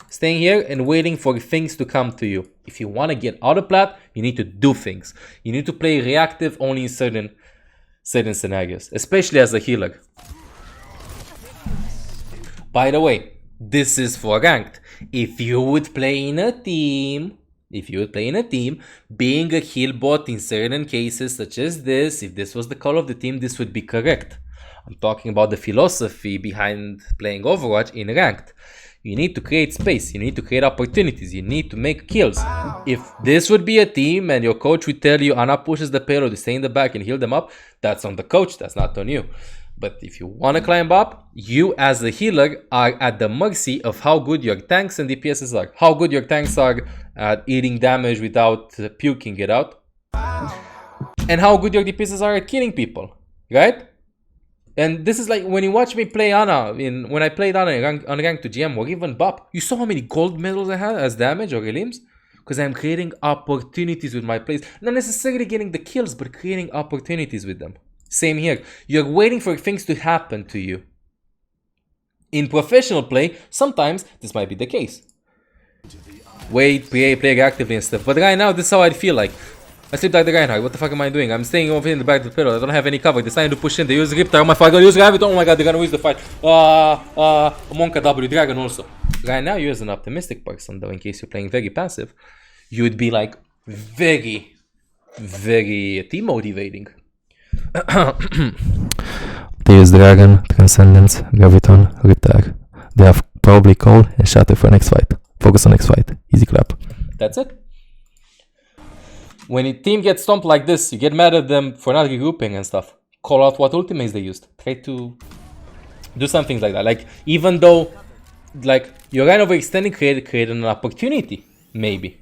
staying here and waiting for things to come to you. If you want to get out of plat, you need to do things. You need to play reactive only in certain scenarios, especially as a healer. By the way, this is for ranked. If you would play in a team, being a heal bot in certain cases such as this, if this was the call of the team, this would be correct. I'm talking about the philosophy behind playing Overwatch in ranked. You need to create space, you need to create opportunities, you need to make kills. If this would be a team and your coach would tell you Ana pushes the payload to stay in the back and heal them up, that's on the coach, that's not on you. But if you want to climb up, you as a healer are at the mercy of how good your tanks and DPSs are. How good your tanks are at eating damage without puking it out. And how good your DPSs are at killing people, right? And this is like when you watch me play Ana, when I played Ana on rank to GM or even BAP, you saw how many gold medals I had as damage or elims? Because I'm creating opportunities with my plays. Not necessarily getting the kills, but creating opportunities with them. Same here. You're waiting for things to happen to you. In professional play, sometimes this might be the case. Wait, play actively and stuff. But right now, this is how I feel like. I slipped like the Reinhardt. What the fuck am I doing? I'm staying over here in the back of the pillar. I don't have any cover. They're trying to push in. They use Riptide. Oh my god, use Gravity. Oh my god, they're gonna lose the fight. Monka W, Dragon also. Right now, you as an optimistic person, though, in case you're playing very passive, you would be like very, very demotivating. They use Dragon, Transcendence, Graviton, Riptide. They have probably Call and Shatter for next fight. Focus on next fight. Easy clap. That's it. When a team gets stomped like this, you get mad at them for not regrouping and stuff. Call out what ultimates they used. Try to do some things like that. Like, even though, like, you're kind of overextending, create an opportunity. Maybe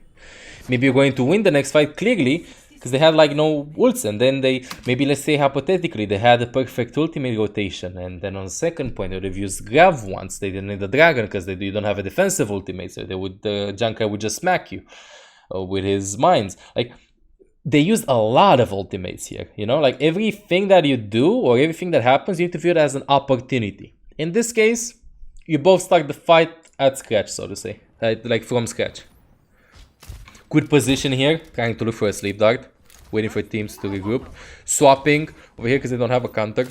you're going to win the next fight clearly, because they had like no ults, and then maybe let's say hypothetically, they had a perfect ultimate rotation, and then on the second point, they would have used Grav once. They didn't need the Dragon, because you don't have a defensive ultimate, so the Junker would just smack you with his mines. Like, they used a lot of ultimates here, you know, like everything that you do or everything that happens, you need to view it as an opportunity. In this case, you both start the fight at scratch, so to say, like from scratch. Good position here, trying to look for a sleep dart, waiting for teams to regroup, swapping over here because they don't have a counter.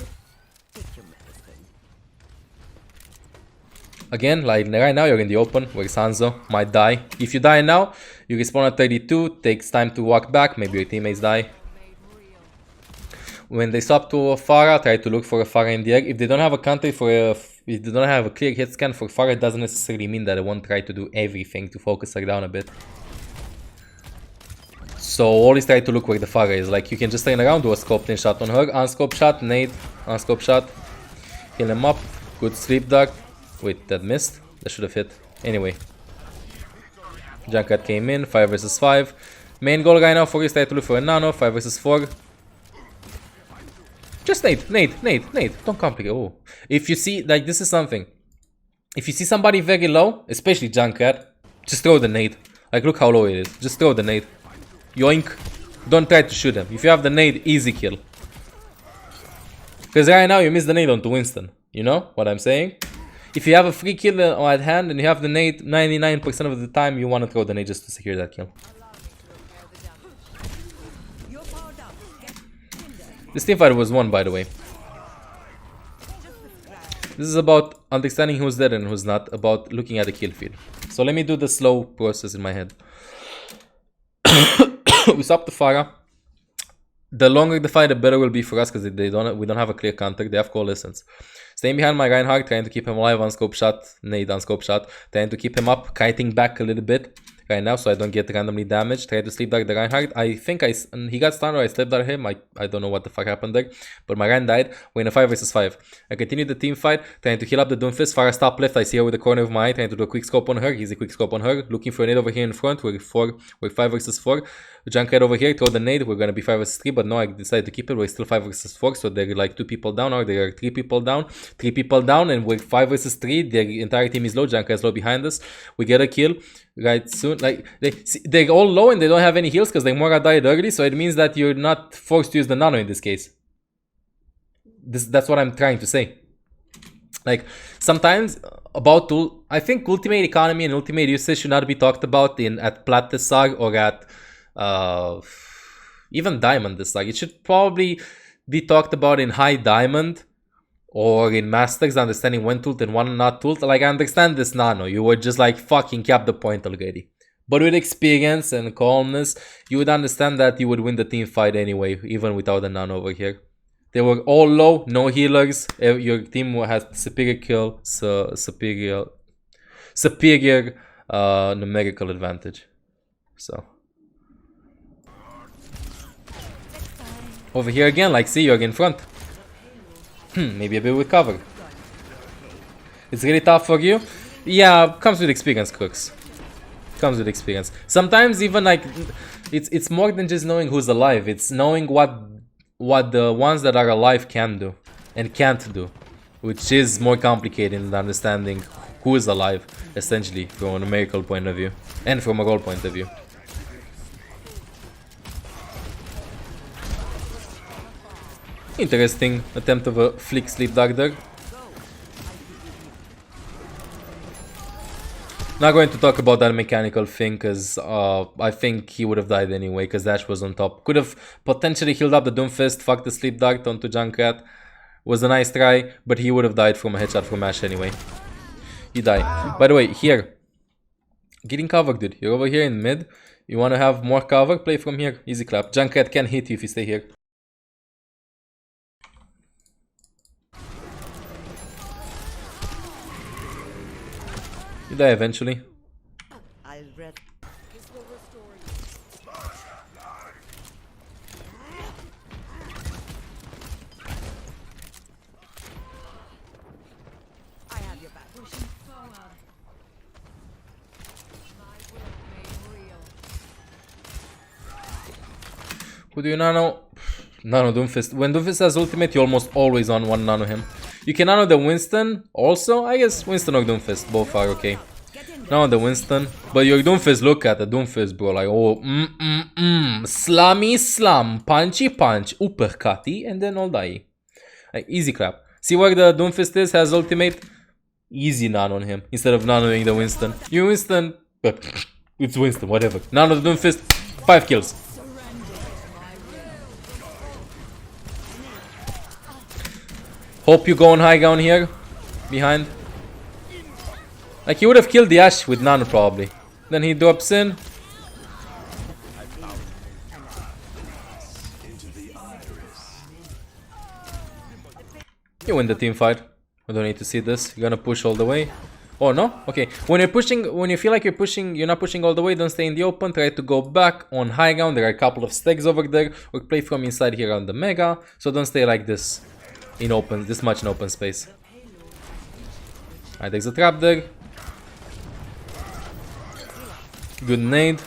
Again, like right now you're in the open where Sanzo might die. If you die now, you respawn at 32, takes time to walk back, maybe your teammates die. When they swap to a Pharah, try to look for a Pharah in the air. If they don't have a counter if they don't have a clear hit scan for Pharah, it doesn't necessarily mean that they won't try to do everything to focus her down a bit. So always try to look where the Pharah is. Like, you can just turn around, do a scope in shot on her, unscope shot, nade, unscope shot, heal him up, good sleep dart. Wait, that missed? That should have hit. Anyway. Junkrat came in, 5 versus 5. Main goal right now for you is try to look for a nano, 5 versus 4. Just nade. Don't complicate. Oh. If you see, like, this is something. If you see somebody very low, especially Junkrat, just throw the nade. Like, look how low it is. Just throw the nade. Yoink. Don't try to shoot him. If you have the nade, easy kill. Because right now you miss the nade onto Winston. You know what I'm saying? If you have a free kill at hand and you have the nade, 99% of the time you want to throw the nade just to secure that kill. This teamfight was won, by the way. This is about understanding who's dead and who's not, about looking at the kill feed. So let me do the slow process in my head. We stop the Pharah. The longer the fight, the better will be for us because we don't have a clear counter. They have coalescence. Staying behind my Reinhardt, trying to keep him alive, unscope shot, nade, unscope shot. Trying to keep him up, kiting back a little bit right now so I don't get randomly damaged. Try to sleep dart the Reinhardt. I think he got stunned or I slept dart him. I don't know what the fuck happened there. But my Rein died. We're in a 5 versus 5. I continue the team fight, trying to heal up the Doomfist. Pharah top left. I see her with the corner of my eye, trying to do a quick scope on her. He's a quick scope on her. Looking for a nade over here in front. We're 5 versus 4. Junkrat over here, throw the nade. We're gonna be 5 versus 3, but no, I decided to keep it. We're still 5 versus 4, so there are like 2 people down, or there are 3 people down. 3 people down, and we're 5 versus 3. The entire team is low. Junkrat is low behind us. We get a kill. right soon. Like they're all low and they don't have any heals because like Moira died early, so it means that you're not forced to use the nano in this case. That's what I'm trying to say. Like sometimes about I think ultimate economy and ultimate usage should not be talked about at PLAT or at even diamond this It should probably be talked about in high diamond or in masters, understanding when to ult and when not to ult. Like I understand this nano, you were just like fucking cap the point already. But with experience and calmness, you would understand that you would win the team fight anyway, even without the nano over here. They were all low, no healers. Your team has superior kill, superior numerical advantage. So over here again, like see, you're in front. Maybe a bit with cover. It's really tough for you. Yeah, comes with experience, Crooks. Comes with experience. Sometimes even like it's more than just knowing who's alive. It's knowing what the ones that are alive can do and can't do, which is more complicated than understanding who is alive, essentially, from a numerical point of view and from a role point of view. Interesting attempt of a flick sleep dart there. Not going to talk about that mechanical thing because I think he would have died anyway because Dash was on top. Could have potentially healed up the Doomfist, fucked the sleep dart onto Junkrat. Was a nice try, but he would have died from a headshot from Ash anyway. He died. By the way, here. Getting cover, dude. You're over here in mid. You want to have more cover? Play from here. Easy clap. Junkrat can hit you if you stay here. You die eventually. Who do you nano? Nano Doomfist. When Doomfist has ultimate, you almost always on one nano him. You can nano the Winston also. I guess Winston or Doomfist, both are okay. Nano the Winston. But your Doomfist, look at the Doomfist, bro. Like, oh, slammy slam, punchy punch, uppercutty, and then all die. Like, easy clap. See where the Doomfist is, has ultimate? Easy nano on him, instead of nanoing the Winston. You Winston, it's Winston, whatever. Nano the Doomfist, 5 kills. Hope you go on high ground here, behind. Like he would have killed the Ashe with nano probably. Then he drops in. You win the team fight. I don't need to see this. You're gonna push all the way. Oh no? Okay. When you're pushing, when you feel like you're not pushing all the way, don't stay in the open. Try to go back on high ground. There are a couple of stacks over there. Or play from inside here on the mega. So don't stay like this. In open, this much in open space. Alright, there's a trap there. Good nade.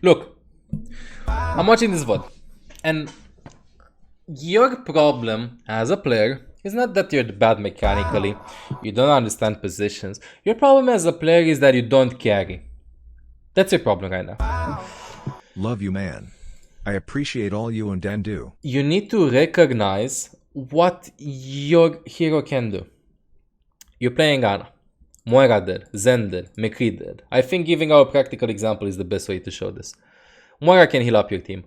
Look, I'm watching this VOD, and your problem as a player is not that you're bad mechanically, you don't understand positions. Your problem as a player is that you don't carry. That's your problem right now. Love you, man. I appreciate all you and Den do. You need to recognize what your hero can do. You're playing Ana. Moira did, Zen did, McCree did. I think giving our practical example is the best way to show this. Moira can heal up your team.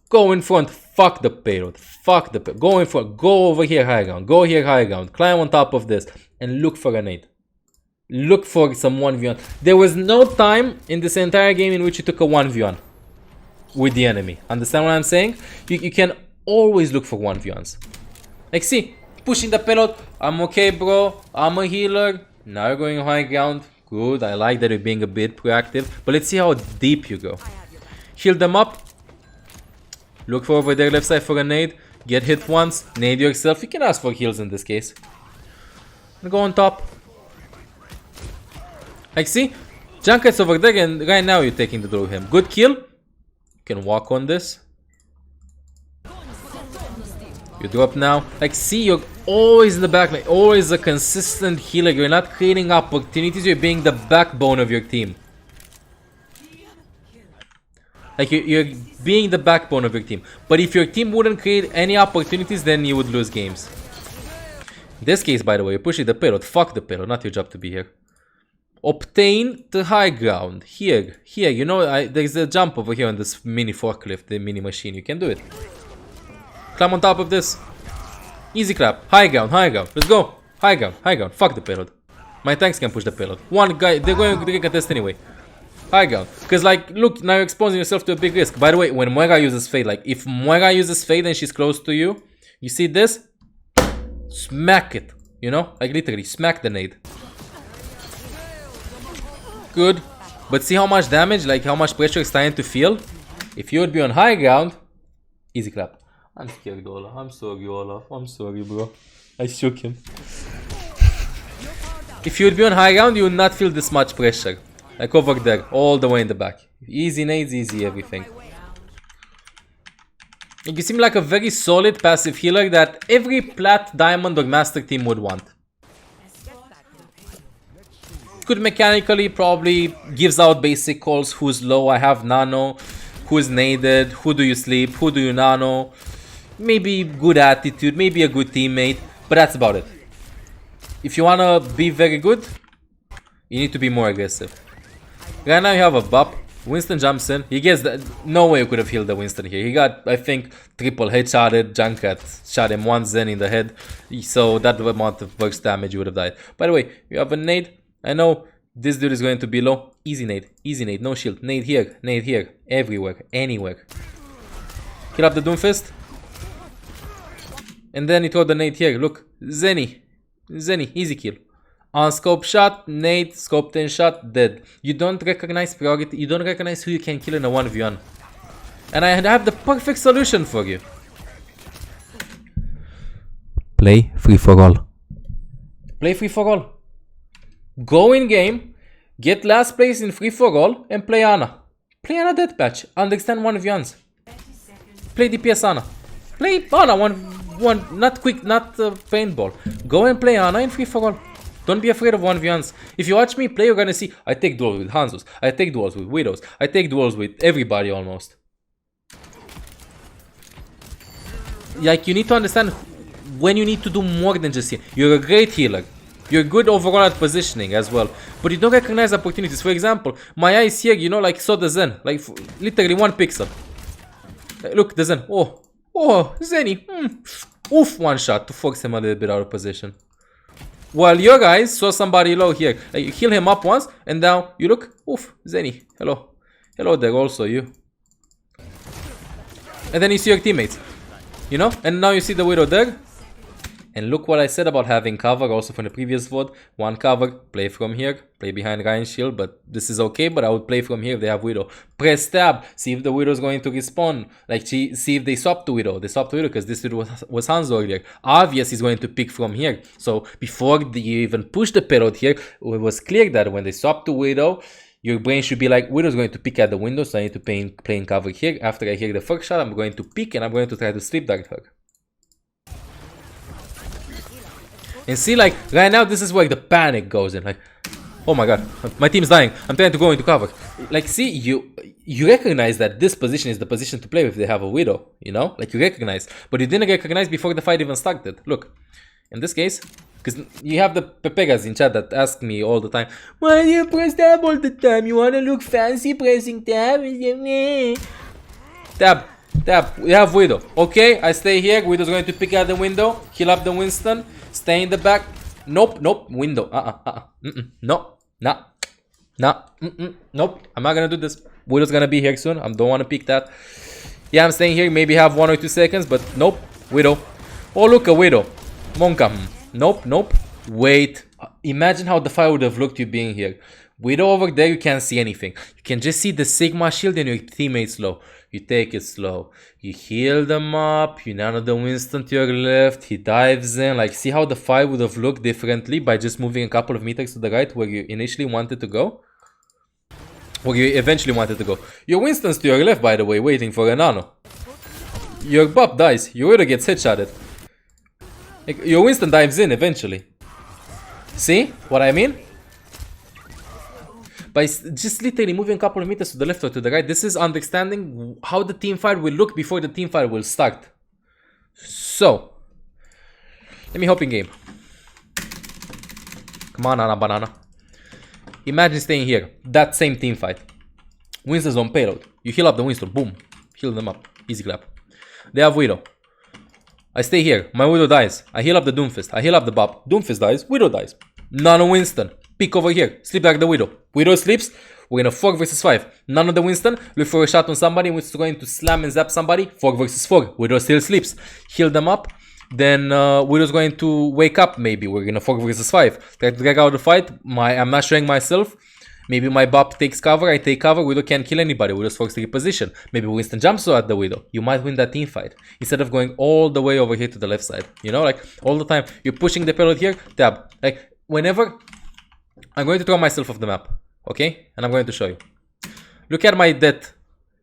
Go in front, fuck the payload, fuck the payload. Go in front, go over here high ground, go here high ground, climb on top of this, and look for a nade. Look for some 1v1. There was no time in this entire game in which you took a 1v1 with the enemy. Understand what I'm saying? You can always look for 1v1s. Like see, pushing the payload, I'm okay bro, I'm a healer. Now you're going high ground, good, I like that you're being a bit proactive. But let's see how deep you go. Heal them up. Look for over there left side for a nade. Get hit once. Nade yourself. You can ask for heals in this case. And go on top. Like see? Junkrat's over there and right now you're taking the through him. Good kill. You can walk on this. You drop now. Like, see, you're always in the back, like, always a consistent healer. You're not creating opportunities, you're being the backbone of your team. Like, you're being the backbone of your team. But if your team wouldn't create any opportunities, then you would lose games. In this case, by the way, you're pushing the payload. Fuck the payload, not your job to be here. Obtain the high ground. Here, you know, there's a jump over here on this mini forklift, the mini machine. You can do it. Climb on top of this. Easy clap. High ground. Let's go. High ground. Fuck the payload. My tanks can push the payload. One guy, they're going to get contest anyway. High ground. Because, like, look, now you're exposing yourself to a big risk. By the way, when Moira uses Fade, like, if Moira uses Fade and she's close to you, you see this? Smack it. You know? Like, literally, smack the nade. Good. But see how much damage, like, how much pressure it's starting to feel? If you would be on high ground, easy clap. I'm scared, Olaf. I'm sorry, Olaf. I'm sorry, bro. I shook him. If you would be on high ground, you would not feel this much pressure. Like over there, all the way in the back. Easy nades, easy everything. You seem like a very solid passive healer that every plat, diamond or master team would want. Good mechanically, probably gives out basic calls. Who's low? I have nano. Who's naded? Who do you sleep? Who do you nano? Maybe good attitude, maybe a good teammate, but that's about it. If you wanna be very good, you need to be more aggressive. Right now you have a bop. Winston jumps in. He gets the, no way you could have healed the Winston here. He got, I think, triple headshotted. Junkrat shot him one Zen in the head. So that amount of burst damage, you would have died. By the way, you have a nade. I know this dude is going to be low. Easy nade, no shield. Nade here, everywhere, anywhere. Kill up the Doomfist. And then he throw the nade here. Look, Zenny, easy kill. On scope shot, nade, scope 10 shot, dead. You don't recognize priority, you don't recognize who you can kill in a 1v1. And I have the perfect solution for you. Play free for all. Play free for all. Go in game, get last place in free for all, and play Ana. Play Ana deathmatch. Understand 1v1s. Play DPS Ana. Play Ana one, not quick, not paintball. Go and play Ana in free for all. Don't be afraid of 1v1s. If you watch me play, you're gonna see I take duels with Hanzos, I take duels with Widows, I take duels with everybody almost. Like, you need to understand when you need to do more than just heal. You're a great healer. You're good overall at positioning as well. But you don't recognize opportunities. For example, my eyes here, you know, like saw the Zen. Like literally 1 pixel. Look, the Zen. Oh, Zenny. Oof, 1 shot to force him a little bit out of position. While your guys saw somebody low here. Like, you heal him up once, and now you look. Oof, Zenny. Hello there, also you. And then you see your teammates. You know? And now you see the Widow there. And look what I said about having cover also from the previous VOD. 1 cover, play from here, play behind Ryan's shield, but this is okay, but I would play from here if they have Widow. Press tab, see if the Widow is going to respawn. Like, see if they swap to Widow. They swap to Widow because this Widow was Hanzo earlier. Obvious he's going to pick from here. So before you even push the payload here, it was clear that when they swap to Widow, your brain should be like, Widow's going to pick at the window, so I need to play in cover here. After I hear the first shot, I'm going to pick and I'm going to try to sleep dart her. And see, like, right now, this is where the panic goes in. Like, oh my god, my team's dying. I'm trying to go into cover. Like, see, you recognize that this position is the position to play if they have a Widow, you know? Like, you recognize. But you didn't recognize before the fight even started. Look, in this case, because you have the Pepegas in chat that ask me all the time, why do you press tab all the time? You want to look fancy pressing tab? Tab, we have Widow. Okay, I stay here. Widow's going to pick out the window, heal up the Winston. Stay in the back. Nope. Window. No. Nope. I'm not gonna do this. Widow's gonna be here soon. I don't wanna pick that. Yeah, I'm staying here. Maybe have 1 or 2 seconds, but nope. Widow. Oh, look, a Widow. Monka. Nope. Wait. Imagine how the fight would have looked you being here. Widow over there, you can't see anything. You can just see the Sigma shield and your teammates low. You take it slow. You heal them up. You nano the Winston to your left. He dives in. Like, see how the fight would have looked differently by just moving a couple of meters to the right where you initially wanted to go? where you eventually wanted to go. Your Winston's to your left, by the way, waiting for a nano. Your Bop dies. Your Widow gets headshotted. Like, your Winston dives in eventually. See what I mean? By just literally moving a couple of meters to the left or to the right, this is understanding how the team fight will look before the team fight will start. So, let me hop in game. Come on, Anna Banana. Imagine staying here. That same team fight. Winston's on payload. You heal up the Winston. Boom. Heal them up. Easy clap. They have Widow. I stay here. My Widow dies. I heal up the Doomfist. I heal up the Bop. Doomfist dies. Widow dies. None of Winston. Pick over here. Sleep like the Widow. Widow sleeps. We're gonna 4 versus 5. None of the Winston. Look for a shot on somebody which is going to slam and zap somebody. 4 versus 4. Widow still sleeps. Heal them up. Then Widow's going to wake up maybe. We're gonna 4 versus 5. Try to drag out the fight. I'm not showing myself. Maybe my Bop takes cover, I take cover, Widow can't kill anybody, Widow's forced to reposition. Maybe Winston jumps at the Widow. You might win that team fight. Instead of going all the way over here to the left side. You know, like all the time. You're pushing the payload here, tab. Like whenever I'm going to throw myself off the map. Okay? And I'm going to show you. Look at my death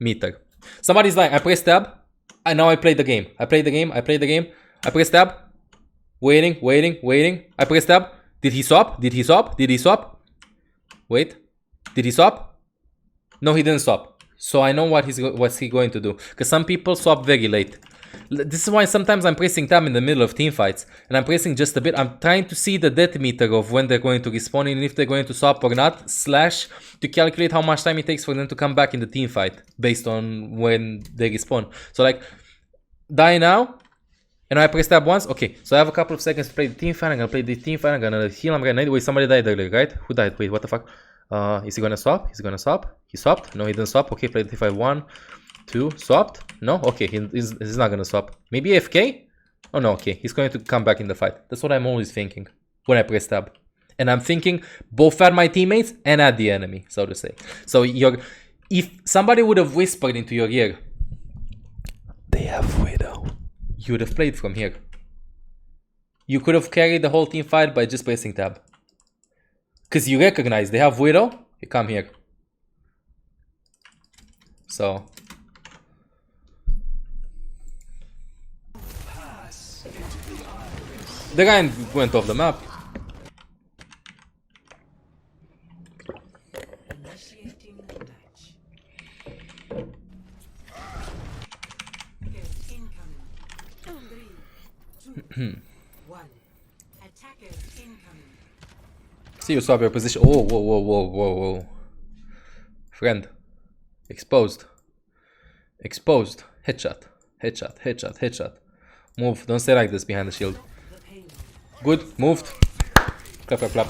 meter. Somebody's dying. I press tab. And now I play the game. I play the game. I press tab. Waiting. I press tab. Did he swap? Wait. Did he swap? No, he didn't swap. So I know what's he going to do. Because some people swap very late. This is why sometimes I'm pressing tab in the middle of team fights. And I'm pressing just a bit. I'm trying to see the death meter of when they're going to respawn and if they're going to swap or not. / to calculate how much time it takes for them to come back in the team fight. Based on when they respawn. So like, die now. And I press tab once. Okay, so I have a couple of seconds to play the team fight. I'm gonna play the team fight. I'm gonna heal. I'm gonna... Wait, somebody died earlier, right? Who died? Wait, what the fuck? Is he gonna swap? He swapped? No, he didn't swap. Okay, play the team fight. 1, 2, swapped? No? Okay, he's not gonna swap. Maybe AFK? Oh no, okay. He's going to come back in the fight. That's what I'm always thinking when I press tab. And I'm thinking both at my teammates and at the enemy, so to say. So if somebody would have whispered into your ear, they have Widow, you would have played from here. You could have carried the whole team fight by just pressing tab. Because you recognize they have Widow, you come here. So. The guy went off the map. See you swap your position. Oh, whoa. Friend. Exposed. Headshot. Move. Don't stay like this behind the shield. Good. Moved. Clap.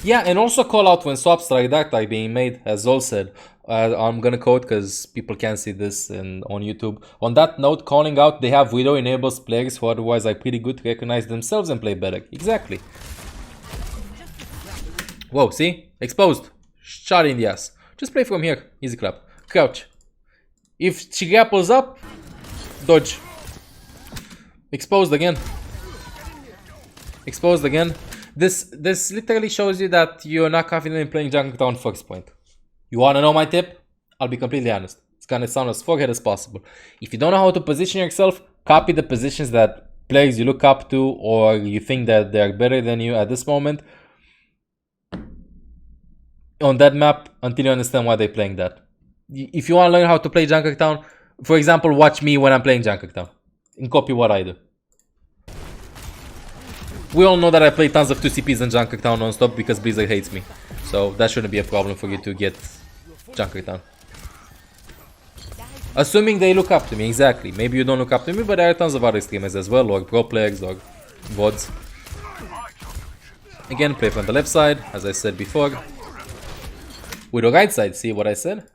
Yeah, and also call out when swaps like that are being made, as Zol said. I'm gonna quote because people can't see this on YouTube. On that note, calling out they have Widow enables players who otherwise are pretty good to recognize themselves and play better. Exactly. Whoa, see? Exposed. Shot in the ass. Just play from here. Easy clap. Crouch. If she grapples up, dodge. Exposed again. This literally shows you that you're not confident in playing jungle down first point. You wanna know my tip? I'll be completely honest. It's gonna sound as forehead as possible. If you don't know how to position yourself, copy the positions that players you look up to or you think that they're better than you at this moment on that map until you understand why they're playing that. If you want to learn how to play Junker Town, for example, watch me when I'm playing Junker Town and copy what I do. We all know that I play tons of 2CPs in Junker Town non-stop because Blizzard hates me. So that shouldn't be a problem for you to get Junker Town. Assuming they look up to me, exactly. Maybe you don't look up to me, but there are tons of other streamers as well, or pro players, or VODs. Again, play from the left side, as I said before. With the right side, see what I said?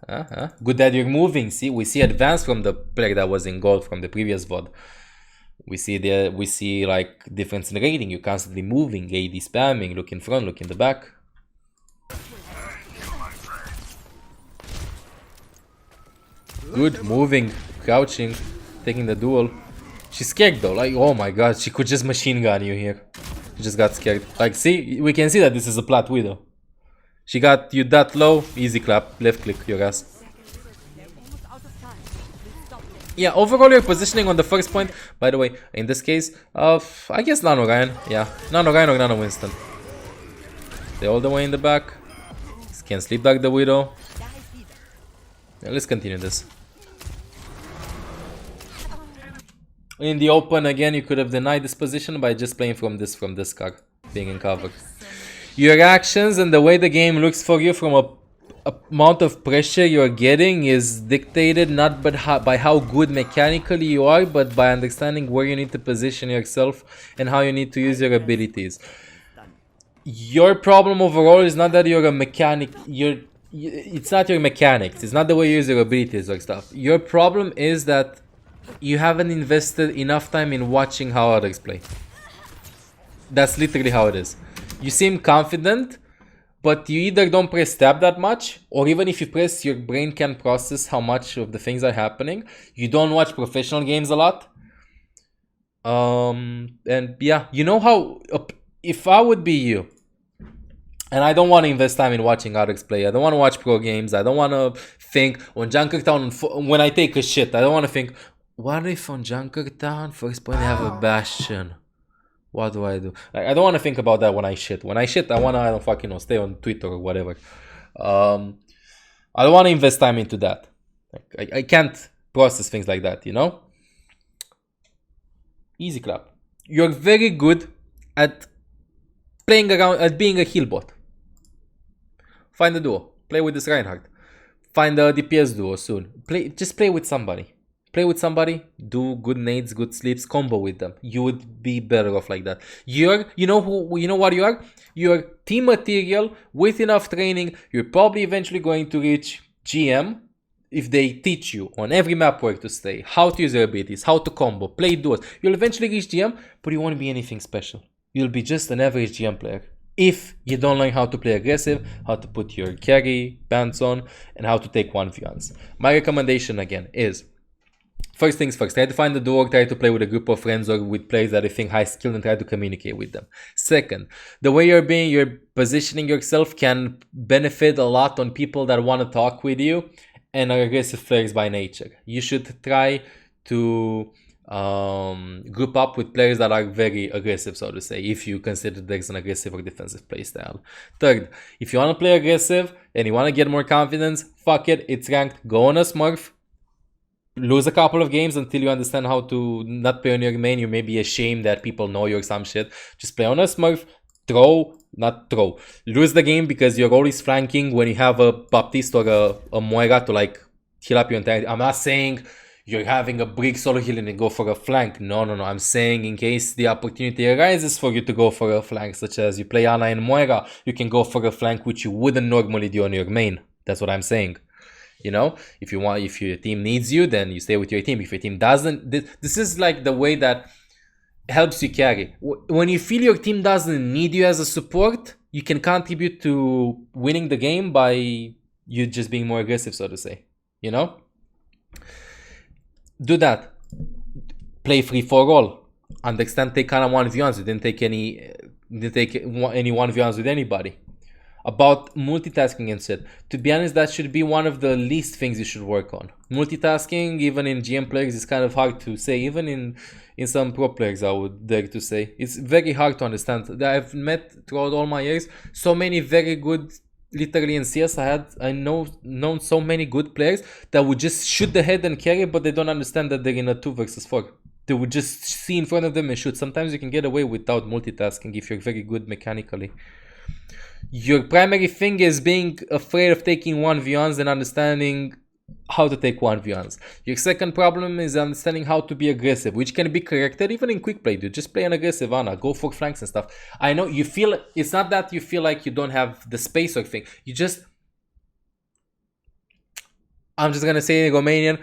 Good that you're moving, see? We see advance from the player that was in gold from the previous VOD. We see like difference in rating, you're constantly moving, AD spamming, look in front, look in the back. Good, moving, crouching, taking the duel. She's scared though, like, oh my god, she could just machine gun you here. She just got scared. Like, see, we can see that this is a PLAT Widow. She got you that low, easy clap, left click your ass. Yeah, overall your positioning on the first point, by the way, in this case, I guess Nano Ryan, yeah, Nano Ryan or Nano Winston. They're all the way in the back. Can sleep back the Widow. Yeah, let's continue this. In the open, again, you could have denied this position by just playing from this card, being in cover. Your actions and the way the game looks for you from a amount of pressure you're getting is dictated not by how good mechanically you are, but by understanding where you need to position yourself and how you need to use your abilities. Your problem overall is not that you're a mechanic, it's not your mechanics, it's not the way you use your abilities or stuff. Your problem is that you haven't invested enough time in watching how others play. That's literally how it is. You seem confident, but you either don't press tab that much, or even if you press, your brain can process how much of the things are happening. You don't watch professional games a lot. And yeah, you know how, if I would be you, and I don't want to invest time in watching others play, I don't want to watch pro games, I don't want to think on Junkertown, when I take a shit, I don't want to think, what if on Junkertown, first point I have a Bastion? What do I do? Like, I don't want to think about that when I shit. When I shit, I don't fucking know, stay on Twitter or whatever. I don't want to invest time into that. Like, I can't process things like that, you know? Easy clap. You're very good at playing around, at being a heal bot. Find a duo. Play with this Reinhardt. Find a DPS duo soon. Just play with somebody. Play with somebody, do good nades, good sleeps, combo with them. You would be better off like that. You know what you are? You're team material with enough training. You're probably eventually going to reach GM if they teach you on every map where to stay, how to use your abilities, how to combo, play duos. You'll eventually reach GM, but you won't be anything special. You'll be just an average GM player. If you don't learn how to play aggressive, how to put your carry bands on, and how to take 1v1s. My recommendation again is, first things first, try to find a duo, try to play with a group of friends or with players that you think high skill and try to communicate with them. Second, the way you're positioning yourself can benefit a lot on people that want to talk with you and are aggressive players by nature. You should try to group up with players that are very aggressive, so to say, if you consider there's an aggressive or defensive play style. Third, if you want to play aggressive and you want to get more confidence, fuck it, it's ranked, go on a smurf. Lose a couple of games until you understand how to not play on your main. You may be ashamed that people know you or some shit. Just play on a smurf, lose the game because you're always flanking when you have a Baptiste or a Moira to like heal up your entire. I'm not saying you're having a brick solo heal and go for a flank. No. I'm saying in case the opportunity arises for you to go for a flank, such as you play Ana and Moira, you can go for a flank which you wouldn't normally do on your main. That's what I'm saying. You know, if your team needs you, then you stay with your team. If your team doesn't, this is like the way that helps you carry. When you feel your team doesn't need you as a support, you can contribute to winning the game by you just being more aggressive, so to say. You know, do that. Play free for all. Understand, take kind of 1v1s. You didn't take any 1v1s with anybody. About multitasking and shit. To be honest, that should be one of the least things you should work on. Multitasking, even in GM players, is kind of hard to say. Even in some pro players, I would dare to say. It's very hard to understand. I've met throughout all my years so many very good, literally in CS, I known so many good players that would just shoot the head and carry, but they don't understand that they're in a 2 versus 4. They would just see in front of them and shoot. Sometimes you can get away without multitasking if you're very good mechanically. Your primary thing is being afraid of taking 1v1s and understanding how to take 1v1s. Your second problem is understanding how to be aggressive, which can be corrected even in quick play, dude. Just play an aggressive Ana, go for flanks and stuff. I know you feel, it's not that you feel like you don't have the space or thing. You just, I'm just gonna say in Romanian,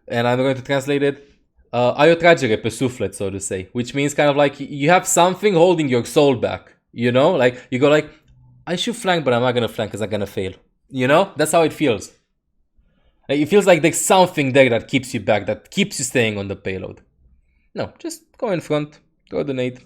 and I'm going to translate it. Ai o tragere pe suflet, so to say, which means kind of like you have something holding your soul back. You know, like you go like, I should flank, but I'm not gonna flank because I'm gonna fail. You know? That's how it feels. Like, it feels like there's something there that keeps you back, that keeps you staying on the payload. No, just go in front, go donate,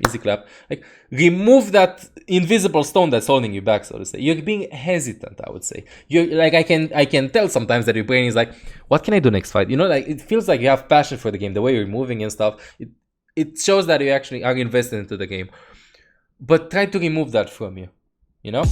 Easy clap. Like, remove that invisible stone that's holding you back, so to say. You're being hesitant, I would say. You're like, I can tell sometimes that your brain is like, what can I do next fight? You know, like, it feels like you have passion for the game, the way you're moving and stuff. It shows that you actually are invested into the game. But try to remove that from you, you know?